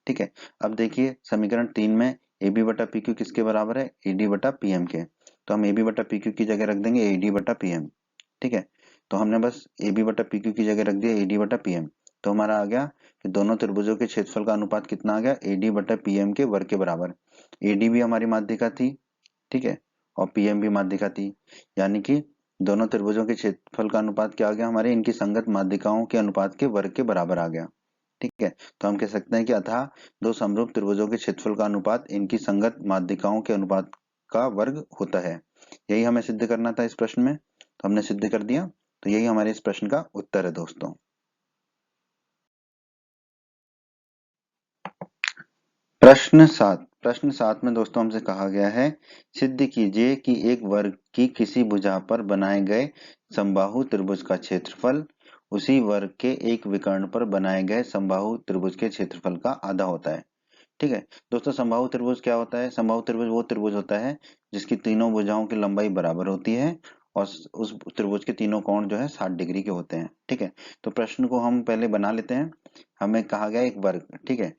ठीक है, अब देखिए समीकरण 3 में ए बी बटा पी क्यू किसके बराबर है, ए डी बटा पी एम के। तो हम ए बी बटा पी क्यू की जगह रख देंगे ए डी बटा पी एम। ठीक है, तो हमने बस ए बी बटा पी क्यू की जगह रख दिया ए डी बटा पी एम। तो हमारा आ गया कि दोनों त्रिभुजों के क्षेत्रफल का अनुपात कितना आ गया, ए डी बटा पी एम के वर्ग के बराबर। ए डी भी हमारी माध्यिका थी, ठीक है, और पी एम भी माध्यिका थी, यानी कि दोनों त्रिभुजों के क्षेत्रफल का अनुपात क्या आ गया हमारे, इनकी संगत माध्यिकाओं के अनुपात के वर्ग के बराबर आ गया। ठीक है, तो हम कह सकते हैं कि अतः दो समरूप त्रिभुजों के क्षेत्रफल का अनुपात इनकी संगत माध्यिकाओं के अनुपात का वर्ग होता है। यही हमें सिद्ध करना था इस प्रश्न में, तो हमने सिद्ध कर दिया। तो यही हमारे इस प्रश्न का उत्तर है दोस्तों। प्रश्न 7 में दोस्तों हमसे कहा गया है, सिद्ध कीजिए कि एक वर्ग की किसी भुजा पर बनाए गए समबाहु त्रिभुज का क्षेत्रफल उसी वर्ग के एक विकर्ण पर बनाए गए समबाहु त्रिभुज के क्षेत्रफल का आधा होता है। ठीक है दोस्तों, समबाहु त्रिभुज क्या होता है, समबाहु त्रिभुज वो त्रिभुज होता है जिसकी तीनों भुजाओं की लंबाई बराबर होती है और उस त्रिभुज के तीनों कोण जो है 60 डिग्री के होते हैं। ठीक है, तो प्रश्न को हम पहले बना लेते हैं। हमें कहा गया एक वर्ग, ठीक है,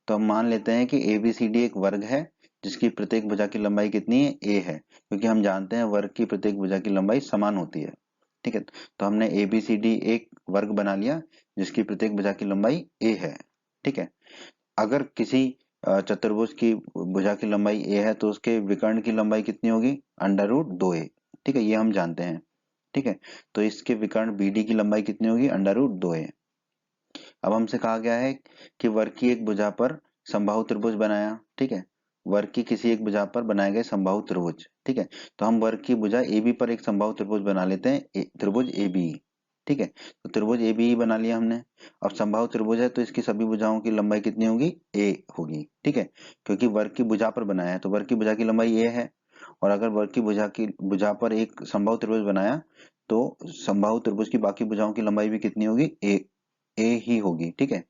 तो हम मान लेते हैं कि ABCD एक वर्ग है जिसकी प्रत्येक भुजा की लंबाई कितनी है, a है, क्योंकि हम जानते हैं वर्ग की प्रत्येक भुजा की लंबाई समान होती है। ठीक है, तो हमने ABCD एक वर्ग बना लिया जिसकी प्रत्येक भुजा की लंबाई a है। ठीक है, अगर किसी चतुर्भुज की भुजा की लंबाई a है तो उसके विकर्ण की लंबाई कितनी होगी, √2a। ठीक है, ये हम जानते हैं। ठीक है, तो इसके विकर्ण BD की लंबाई कितनी होगी, √2a। अब हमसे कहा गया है कि वर्ग की एक भुजा पर समबाहु त्रिभुज बनाया। ठीक है, वर्ग की किसी एक भुजा पर बनाए गए समबाहु त्रिभुज। ठीक है, तो हम वर्ग की भुजा AB पर एक समबाहु त्रिभुज बना लेते हैं, त्रिभुज ABE। ठीक है, तो त्रिभुज ABE बना लिया हमने। अब समबाहु त्रिभुज है तो इसकी सभी भुजाओं की लंबाई कितनी होगी, a होगी। ठीक है, क्योंकि वर्ग की भुजा पर बनाया है तो वर्ग की भुजा की लंबाई a है। और अगर वर्ग की भुजा पर एक समबाहु त्रिभुज बनाया तो समबाहु त्रिभुज की बाकी भुजाओं की लंबाई भी कितनी होगी, a ही होगी। ठीक है,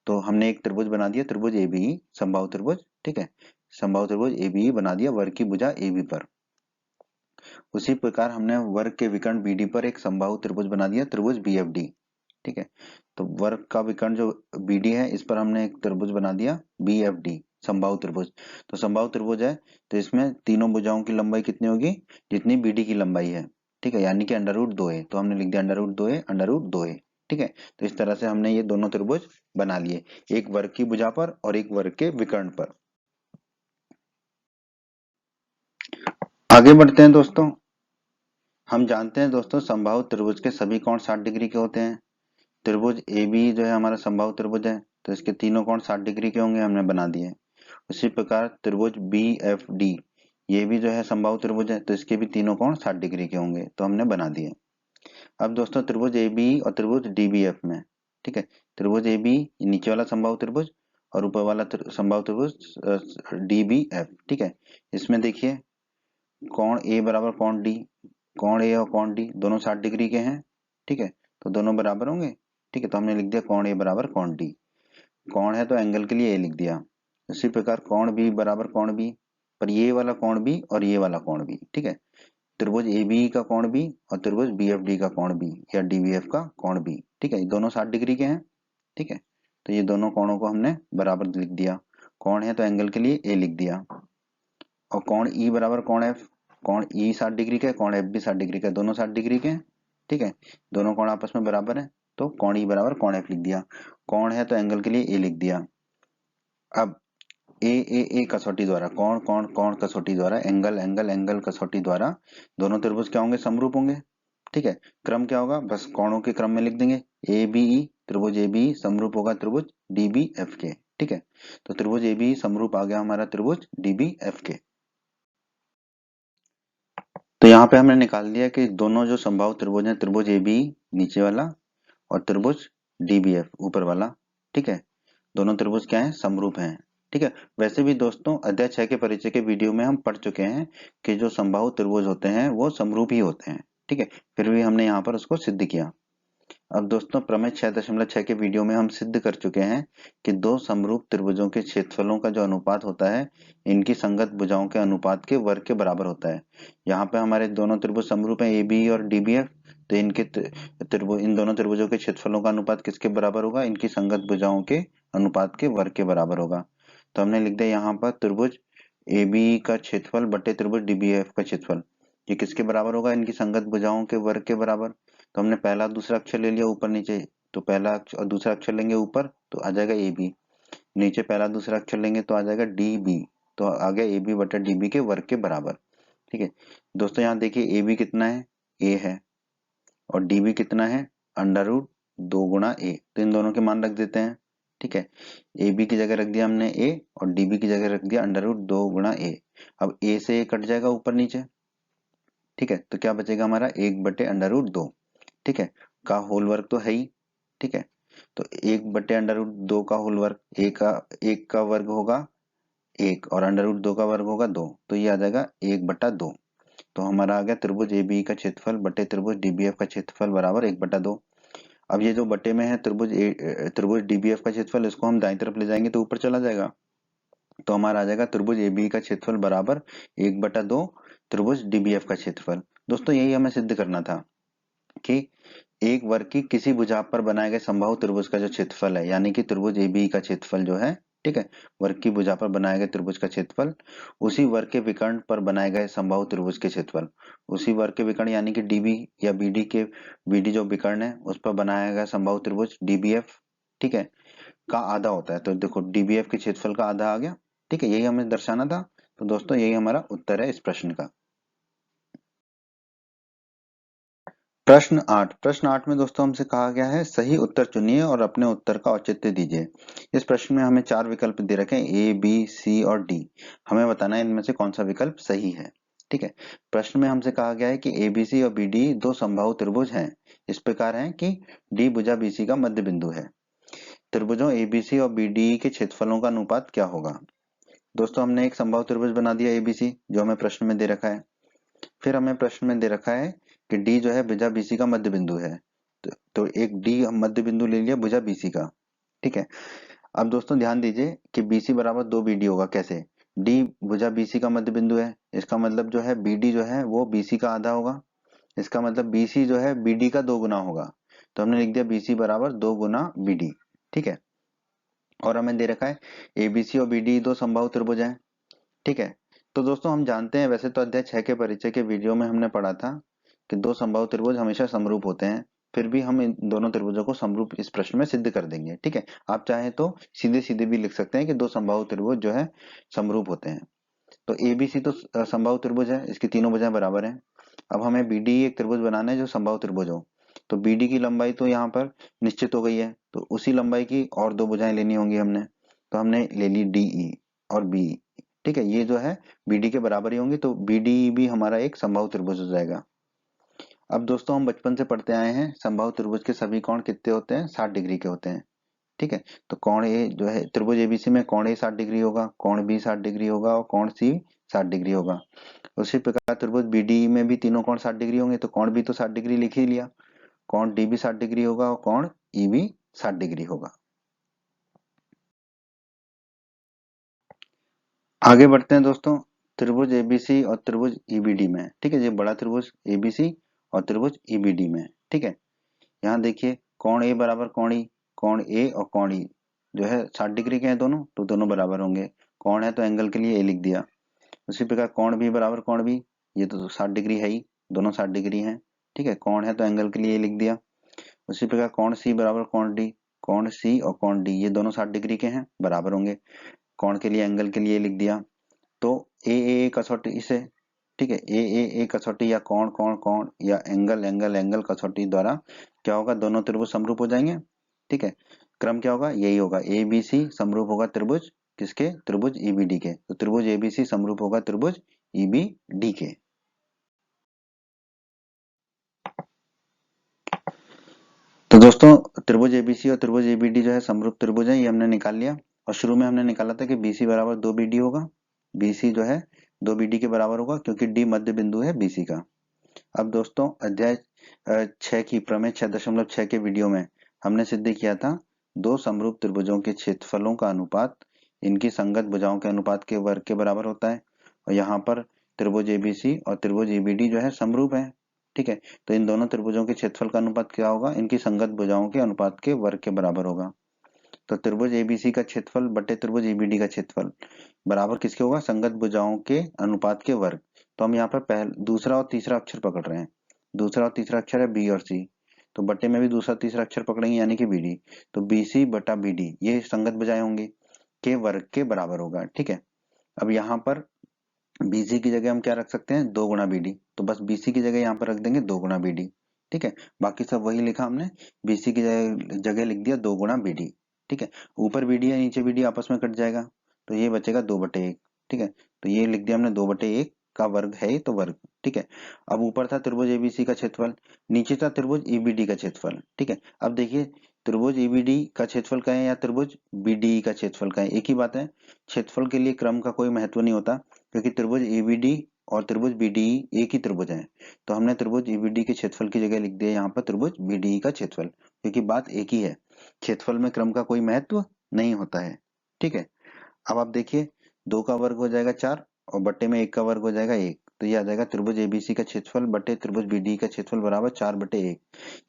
तो हमने एक त्रिभुज बना दिया, त्रिभुज ABE समबाहु त्रिभुज। ठीक है, समबाहु त्रिभुज ABE बना दिया वर्ग की भुजा AB पर। उसी प्रकार हमने वर्ग के विकर्ण BD पर एक समबाहु त्रिभुज बना दिया, त्रिभुज BFD। ठीक है, तो वर्ग का विकर्ण जो BD है इस पर हमने एक त्रिभुज बना दिया BFD समबाहु त्रिभुज। तो समबाहु त्रिभुज है तो इसमें तीनों भुजाओं की लंबाई कितनी होगी, जितनी BD की लंबाई है। ठीक है, यानी कि √2a, तो हमने लिख दिया √2a। ठीक है, तो इस तरह से हमने ये दोनों त्रिभुज बना लिए, एक वर्ग की भुजा पर और एक वर्ग के विकर्ण पर। आगे बढ़ते हैं दोस्तों। हम जानते हैं दोस्तों समबाहु त्रिभुज के सभी कोण 60 डिग्री के होते हैं। त्रिभुज ए बी जो है हमारा समबाहु त्रिभुज है, तो इसके तीनों कोण 60 डिग्री के होंगे, हमने बना दिए। उसी प्रकार त्रिभुज बी एफ डी, ये भी जो है समबाहु त्रिभुज है, तो इसके भी तीनों कोण 60 डिग्री के होंगे, तो हमने बना दिए। अब दोस्तों त्रिभुज ए बी और त्रिभुज डी बी एफ में, ठीक है, त्रिभुज ए बी नीचे वाला समबाहु त्रिभुज और ऊपर वाला समबाहु त्रिभुज डी बी एफ, ठीक है। इसमें देखिए कोण ए बराबर कोण डी, कोण ए और कोण डी दोनों 60 डिग्री के हैं, ठीक है, तो दोनों बराबर होंगे, ठीक है, तो हमने लिख दिया कोण ए बराबर कोण डी। कोण है तो एंगल के लिए ए लिख दिया। इसी प्रकार कोण बी बराबर कोण बी, पर ये वाला कोण बी और ये वाला कोण बी, ठीक है, त्रिभुज ए बी का कोण बी और त्रिभुज बी एफ डी का कोण बी या डी बी एफ का कोण बी, ठीक है, ये दोनों 60 डिग्री के हैं, ठीक है, तो ये दोनों कोणों को हमने बराबर लिख दिया। कोण है तो एंगल के लिए ए लिख दिया। और कोण ई बराबर कोण एफ, कोण ई 60 डिग्री का है, कोण एफ भी 60 डिग्री का है, दोनों 60 डिग्री के हैं, ठीक है, दोनों कोण आपस में बराबर है, तो कोण ई बराबर कोण एफ लिख दिया। कोण है तो एंगल के लिए ए लिख दिया। अब ए कसौटी द्वारा, कोण कोण कोण कसौटी द्वारा, एंगल एंगल एंगल कसौटी द्वारा दोनों त्रिभुज क्या होंगे, समरूप होंगे, ठीक है। क्रम क्या होगा, बस कोणों के क्रम में लिख देंगे। ए बी ई, त्रिभुज ए बी समरूप होगा त्रिभुज डी बी एफ के, ठीक है, तो त्रिभुज ए बी समरूप आ गया हमारा त्रिभुज डी बी एफ के। तो यहाँ पे हमने निकाल दिया कि दोनों जो समबाहु त्रिभुज हैं, त्रिभुज ए बी नीचे वाला और त्रिभुज डी बी एफ ऊपर वाला, ठीक है, दोनों त्रिभुज क्या है, समरूप हैं, ठीक है। वैसे भी दोस्तों अध्याय 6 के परिचय के वीडियो में हम पढ़ चुके हैं कि जो समबाहु त्रिभुज होते हैं वो समरूप ही होते हैं, ठीक है, फिर भी हमने यहाँ पर उसको सिद्ध किया। अब दोस्तों प्रमेय 6.6 के वीडियो में हम सिद्ध कर चुके हैं कि दो समरूप त्रिभुजों के क्षेत्रफलों का जो अनुपात होता है इनकी संगत भुजाओं के अनुपात के वर्ग के बराबर होता है। यहाँ पे हमारे दोनों त्रिभुज समरूप हैं ए बी और डी बी एफ, तो इनके त्रिभुज इन दोनों त्रिभुजों के क्षेत्रफलों का अनुपात किसके बराबर होगा, इनकी संगत भुजाओं के अनुपात के वर्ग के बराबर होगा। तो हमने लिख दिया यहाँ पर त्रिभुज ए बी का क्षेत्रफल बटे त्रिभुज डी बी एफ का क्षेत्रफल, ये किसके बराबर होगा, इनकी संगत भुजाओं के वर्ग के बराबर। तो हमने पहला दूसरा अक्षर ले लिया ऊपर नीचे, तो पहला अक्षर और दूसरा अक्षर लेंगे ऊपर तो आ जाएगा ए बी, नीचे पहला दूसरा अक्षर लेंगे तो आ जाएगा डी बी, तो आ गया ए बी बटा डी बी के वर्ग के बराबर, ठीक है। दोस्तों यहाँ देखिए ए बी कितना है, ए है, और डी बी कितना है, अंडर रूट 2 गुणा ए, तो इन दोनों के मान रख देते हैं, ठीक है, ए बी की जगह रख दिया हमने ए और डी बी की जगह रख दिया अंडर रूट 2 गुणा ए। अब ए से ए कट जाएगा ऊपर नीचे, ठीक है, तो क्या बचेगा हमारा 1 बटे अंडर रूट 2, ठीक है, का होल वर्ग तो है ही, ठीक है, तो 1 बटे अंडर रूट 2 का होल वर्ग, एक का वर्ग होगा 1 और अंडर रूट 2 का वर्ग होगा 2, तो ये आ जाएगा 1 बटा 2। तो हमारा आ गया त्रिभुज ए बी का क्षेत्रफल बटे त्रिभुज डी बी एफ का क्षेत्रफल बराबर 1 बटा 2। अब ये जो बटे में है त्रिभुज डी बी एफ का क्षेत्रफल, इसको हम दाईं तरफ ले जाएंगे तो ऊपर चला जाएगा, तो हमारा आ जाएगा त्रिभुज ए बी का क्षेत्रफल बराबर 1 बटा 2 त्रिभुज डी बी एफ का क्षेत्रफल। दोस्तों यही हमें सिद्ध करना था कि एक वर्ग की किसी भुजा पर बनाए गए समबाहु त्रिभुज का जो क्षेत्रफल है, यानी कि त्रिभुज ए बी का क्षेत्रफल जो है, ठीक है, वर्ग की भुजा पर बनाए गए त्रिभुज का क्षेत्रफल उसी वर्ग के विकर्ण पर बनाए गए समबाहु त्रिभुज के क्षेत्रफल, उसी वर्ग के विकर्ण यानी कि डीबी या बीडी के, बीडी जो विकर्ण है उस पर बनाया गया समबाहु त्रिभुज डीबीएफ, ठीक है, का आधा होता है। तो देखो डीबीएफ के क्षेत्रफल का आधा आ गया, ठीक है, यही हमें दर्शाना था। तो दोस्तों यही हमारा उत्तर है इस प्रश्न का। प्रश्न 8 में दोस्तों हमसे कहा गया है सही उत्तर चुनिए और अपने उत्तर का औचित्य दीजिए। इस प्रश्न में हमें 4 विकल्प दे रखे हैं ए बी सी और डी, हमें बताना है इनमें से कौन सा विकल्प सही है, ठीक है। प्रश्न में हमसे कहा गया है कि ए बी सी और बी डी दो समबाहु त्रिभुज हैं, इस प्रकार है कि डी भुजा बी सी का मध्य बिंदु है। त्रिभुजों ए बी सी और बी डी के क्षेत्रफलों का अनुपात क्या होगा। दोस्तों हमने एक समबाहु त्रिभुज बना दिया एबीसी जो हमें प्रश्न में दे रखा है, फिर हमें प्रश्न में दे रखा है कि डी जो है भुजा बीसी का मध्य बिंदु है, तो एक डी मध्य बिंदु ले लिया भुजा बीसी का, ठीक है। अब दोस्तों ध्यान दीजिए कि बीसी बराबर 2 बीडी होगा, कैसे, डी भुजा बीसी का मध्य बिंदु है, इसका मतलब जो है बीडी जो है वो बीसी का आधा होगा, इसका मतलब बीसी जो है बीडी का 2 गुना होगा, तो हमने लिख दिया बीसी बराबर 2 गुना बीडी, ठीक है। और हमें दे रखा है एबीसी और बीडी दो समबाहु त्रिभुज हैं, ठीक है। तो दोस्तों हम जानते हैं, वैसे तो अध्याय 6 के परिचय के वीडियो में हमने पढ़ा था कि दो समबाहु त्रिभुज हमेशा समरूप होते हैं, फिर भी हम इन दोनों त्रिभुजों को समरूप इस प्रश्न में सिद्ध कर देंगे, ठीक है। आप चाहें तो सीधे सीधे भी लिख सकते हैं कि दो समबाहु त्रिभुज जो है समरूप होते हैं। तो एबीसी तो समबाहु त्रिभुज है, इसकी तीनों भुजाएं बराबर हैं। अब हमें बीडी एक त्रिभुज बनाना है जो समबाहु त्रिभुज हो। तो बीडी की लंबाई तो यहाँ पर निश्चित हो गई है, तो उसी लंबाई की और दो भुजाएं लेनी होंगी हमने। तो हमने ले ली डीई और बी। ठीक है, ये जो है बीडी के बराबर ही होंगे, तो बीडी भी हमारा एक समबाहु त्रिभुज हो जाएगा। अब दोस्तों हम बचपन से पढ़ते आए हैं समबाहु त्रिभुज के सभी कोण कितने होते हैं, 60 डिग्री के होते हैं। ठीक है, तो कोण ए जो है त्रिभुज एबीसी में कोण ए 60 डिग्री होगा, कोण बी 60 डिग्री होगा और कोण सी 60 डिग्री होगा। उसी प्रकार त्रिभुज बीडी में भी तीनों कोण 60 डिग्री होंगे, तो कोण बी तो 60 डिग्री लिख ही लिया, कोण डी भी 60 डिग्री होगा और कोण ई भी 60 डिग्री होगा। आगे बढ़ते हैं दोस्तों त्रिभुज एबीसी और त्रिभुज ईबीडी में। ठीक है, ये बड़ा त्रिभुज एबीसी और त्रिभुज ईबीडी में। ठीक है, यहाँ देखिए कोण ए बराबर कोण ई, कोण ए और कोण ई जो है 60 डिग्री के हैं दोनों, तो दोनों बराबर होंगे। कोण है तो एंगल के लिए ए लिख दिया। उसी प्रकार कोण बी बराबर कोण बी, ये तो 60 डिग्री है ही, दोनों 60 डिग्री हैं। ठीक है, कोण है तो एंगल के लिए ए लिख दिया। उसी प्रकार कोण सी बराबर कोण डी, कोण सी और कोण डी ये दोनों 60 डिग्री के हैं, बराबर होंगे। कोण के लिए एंगल के लिए लिख दिया। तो ए कसौटी से, ठीक है, ए कसौटी या कोण कोण कोण या एंगल एंगल एंगल कसौटी द्वारा क्या होगा, दोनों त्रिभुज समरूप हो जाएंगे। ठीक है, क्रम क्या होगा, यही होगा, ए बी सी समरूप होगा त्रिभुज किसके, त्रिभुज ईबीडी के। तो त्रिभुज एबीसी समरूप होगा त्रिभुज ईबीडी के। तो दोस्तों त्रिभुज एबीसी और त्रिभुज एबीडी जो है समरूप त्रिभुज है, ये हमने निकाल लिया। और शुरू में हमने निकाला था कि बीसी बराबर 2 बीडी होगा, बीसी जो है 2 बीडी के बराबर होगा क्योंकि डी मध्य बिंदु है बीसी का। अब दोस्तों अध्याय 6 की प्रमेय 6.6 के वीडियो में हमने सिद्ध किया था दो समरूप त्रिभुजों के क्षेत्रफलों का अनुपात इनकी संगत भुजाओं के अनुपात के वर्ग के बराबर होता है। और यहाँ पर त्रिभुज एबीसी और त्रिभुज ईबीडी जो है समरूप है। ठीक है, तो इन दोनों त्रिभुजों के क्षेत्रफल का अनुपात क्या होगा, इनकी संगत भुजाओं के अनुपात के वर्ग के बराबर होगा। तो त्रिभुज एबीसी का क्षेत्रफल बटे त्रिभुज ईबीडी का क्षेत्रफल बराबर किसके होगा, संगत भुजाओं के अनुपात के वर्ग। तो हम यहाँ पर दूसरा और तीसरा अक्षर पकड़ रहे हैं, दूसरा और तीसरा अक्षर है बी और सी, तो बटे में भी दूसरा तीसरा अक्षर पकड़ेंगे यानी कि बीडी। तो बीसी बटा बीडी ये संगत भुजाएं होंगी के वर्ग के बराबर होगा। ठीक है, अब यहाँ पर बीसी की जगह हम क्या रख सकते हैं, 2 गुणा बीडी, तो बस बीसी की जगह यहाँ पर रख देंगे 2 गुणा बीडी। ठीक है, बाकी सब वही लिखा हमने, बीसी की जगह लिख दिया 2 गुणा बीडी। ठीक है, ऊपर बीडी है नीचे बीडी आपस में कट जाएगा, तो ये बचेगा 2/1। ठीक है, तो ये लिख दिया हमने 2/1 का वर्ग है ये तो वर्ग। ठीक है, अब ऊपर था त्रिभुज एबीसी का क्षेत्रफल, नीचे था त्रिभुज ईबीडी का क्षेत्रफल। ठीक है, अब देखिए त्रिभुज ईबीडी का क्षेत्रफल का है या त्रिभुज बीडी का क्षेत्रफल का है, एक ही बात है। क्षेत्रफल के लिए क्रम का कोई महत्व नहीं होता, क्योंकि त्रिभुज एबीडी और त्रिभुज बीडीई एक ही त्रिभुज है। तो हमने त्रिभुज ईबीडी के क्षेत्रफल की जगह लिख दिया यहाँ पर त्रिभुज बीडीई का क्षेत्रफल, क्योंकि बात एक ही है, क्षेत्रफल में क्रम का कोई महत्व नहीं होता है। ठीक है, अब आप देखिए 2 का वर्ग हो जाएगा 4 और बट्टे में 1 का वर्ग हो जाएगा 1, तो ये आ जाएगा त्रिभुज एबीसी का क्षेत्रफल बटे त्रिभुज बीडीई का क्षेत्रफल बराबर 4/1।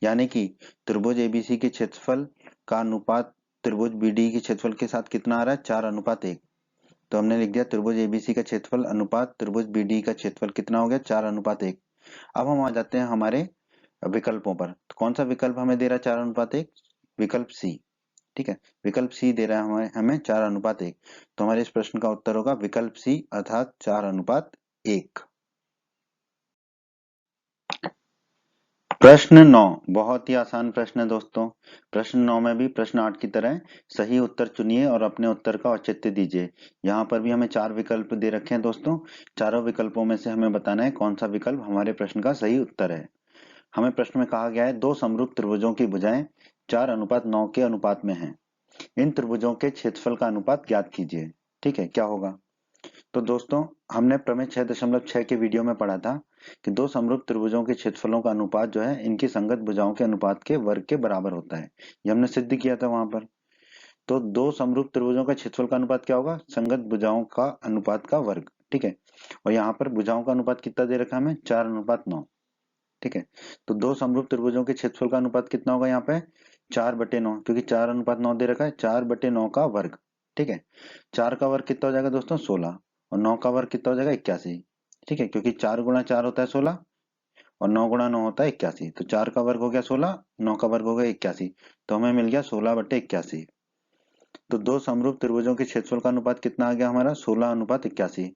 यानी कि त्रिभुज एबीसी के क्षेत्रफल का अनुपात त्रिभुज बीडीई के क्षेत्रफल के साथ कितना आ रहा है, 4:1। तो हमने लिख दिया त्रिभुज एबीसी का क्षेत्रफल अनुपात त्रिभुज बीडी का क्षेत्रफल कितना हो गया, 4:1। अब हम आ जाते हैं हमारे विकल्पों पर, तो कौन सा विकल्प हमें दे रहा है 4:1, विकल्प सी। ठीक है, विकल्प सी दे रहा है हमें 4:1, तो हमारे इस प्रश्न का उत्तर होगा विकल्प सी अर्थात 4:1। प्रश्न 9 बहुत ही आसान प्रश्न है दोस्तों। प्रश्न 9 में भी प्रश्न 8 की तरह सही उत्तर चुनिए और अपने उत्तर का औचित्य दीजिए। यहाँ पर भी हमें 4 विकल्प दे रखे हैं दोस्तों, चारों विकल्पों में से हमें बताना है कौन सा विकल्प हमारे प्रश्न का सही उत्तर है। हमें प्रश्न में कहा गया है दो समरूप त्रिभुजों की भुजाएं 4:9 के अनुपात में हैं, इन त्रिभुजों के क्षेत्रफल का अनुपात ज्ञात कीजिए। ठीक है, क्या होगा, तो दोस्तों हमने प्रमेय 6.6 के वीडियो में पढ़ा था कि दो समरूप त्रिभुजों के क्षेत्रफलों का अनुपात जो है इनकी संगत भुजाओं के अनुपात के वर्ग के बराबर होता है, ये हमने सिद्ध किया था वहां पर। तो दो समरूप त्रिभुजों का क्षेत्रफल का अनुपात क्या होगा, संगत भुजाओं का अनुपात का वर्ग। ठीक है, और यहाँ पर भुजाओं का अनुपात कितना दे रखा है हमें, 4:9। ठीक है, तो दो समरूप त्रिभुजों के क्षेत्रफल का अनुपात कितना होगा यहाँ पे, 4/9, क्योंकि 4:9 दे रखा है, 4/9 का वर्ग। ठीक है, 4 का वर्ग कितना हो जाएगा दोस्तों 16, और 9 का वर्ग कितना हो जाएगा 81। ठीक है, क्योंकि 4 गुणा 4 होता है 16 और 9 गुणा 9 होता है 81, तो 4 का वर्ग हो गया 16, 9 का वर्ग हो गया 81, तो हमें मिल गया 16/81। तो दो समरूप त्रिभुजों के क्षेत्रफल का अनुपात कितना आ गया हमारा, 16:81।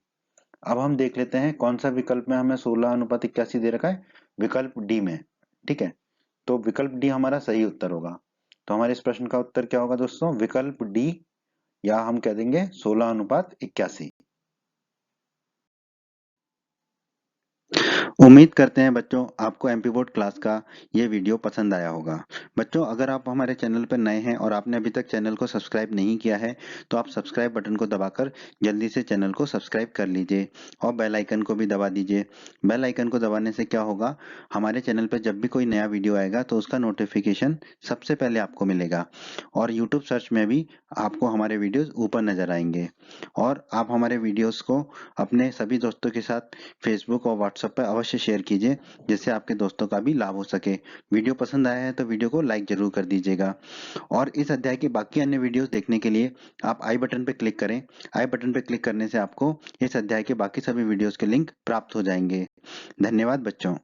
अब हम देख लेते हैं कौन सा विकल्प में हमें 16:81 दे रखा है, विकल्प डी में। ठीक है, तो विकल्प डी हमारा सही उत्तर होगा। तो हमारे इस प्रश्न का उत्तर क्या होगा दोस्तों, विकल्प डी, या हम कह देंगे 16:81। उम्मीद करते हैं बच्चों आपको एमपी बोर्ड क्लास का ये वीडियो पसंद आया होगा। बच्चों अगर आप हमारे चैनल पर नए हैं और आपने अभी तक चैनल को सब्सक्राइब नहीं किया है तो आप सब्सक्राइब बटन को दबाकर जल्दी से चैनल को सब्सक्राइब कर लीजिए और बेल आइकन को भी दबा दीजिए। बेल आइकन को दबाने से क्या होगा, हमारे चैनल पर जब भी कोई नया वीडियो आएगा तो उसका नोटिफिकेशन सबसे पहले आपको मिलेगा और यूट्यूब सर्च में भी आपको हमारे वीडियोस ऊपर नजर आएंगे। और आप हमारे वीडियोस को अपने सभी दोस्तों के साथ फेसबुक और व्हाट्सएप पर अवश्य शेयर कीजिए जिससे आपके दोस्तों का भी लाभ हो सके। वीडियो पसंद आया है तो वीडियो को लाइक जरूर कर दीजिएगा। और इस अध्याय के बाकी अन्य वीडियोस देखने के लिए आप आई बटन पर क्लिक करें। आई बटन पर क्लिक करने से आपको इस अध्याय के बाकी सभी वीडियोस के लिंक प्राप्त हो जाएंगे। धन्यवाद बच्चों।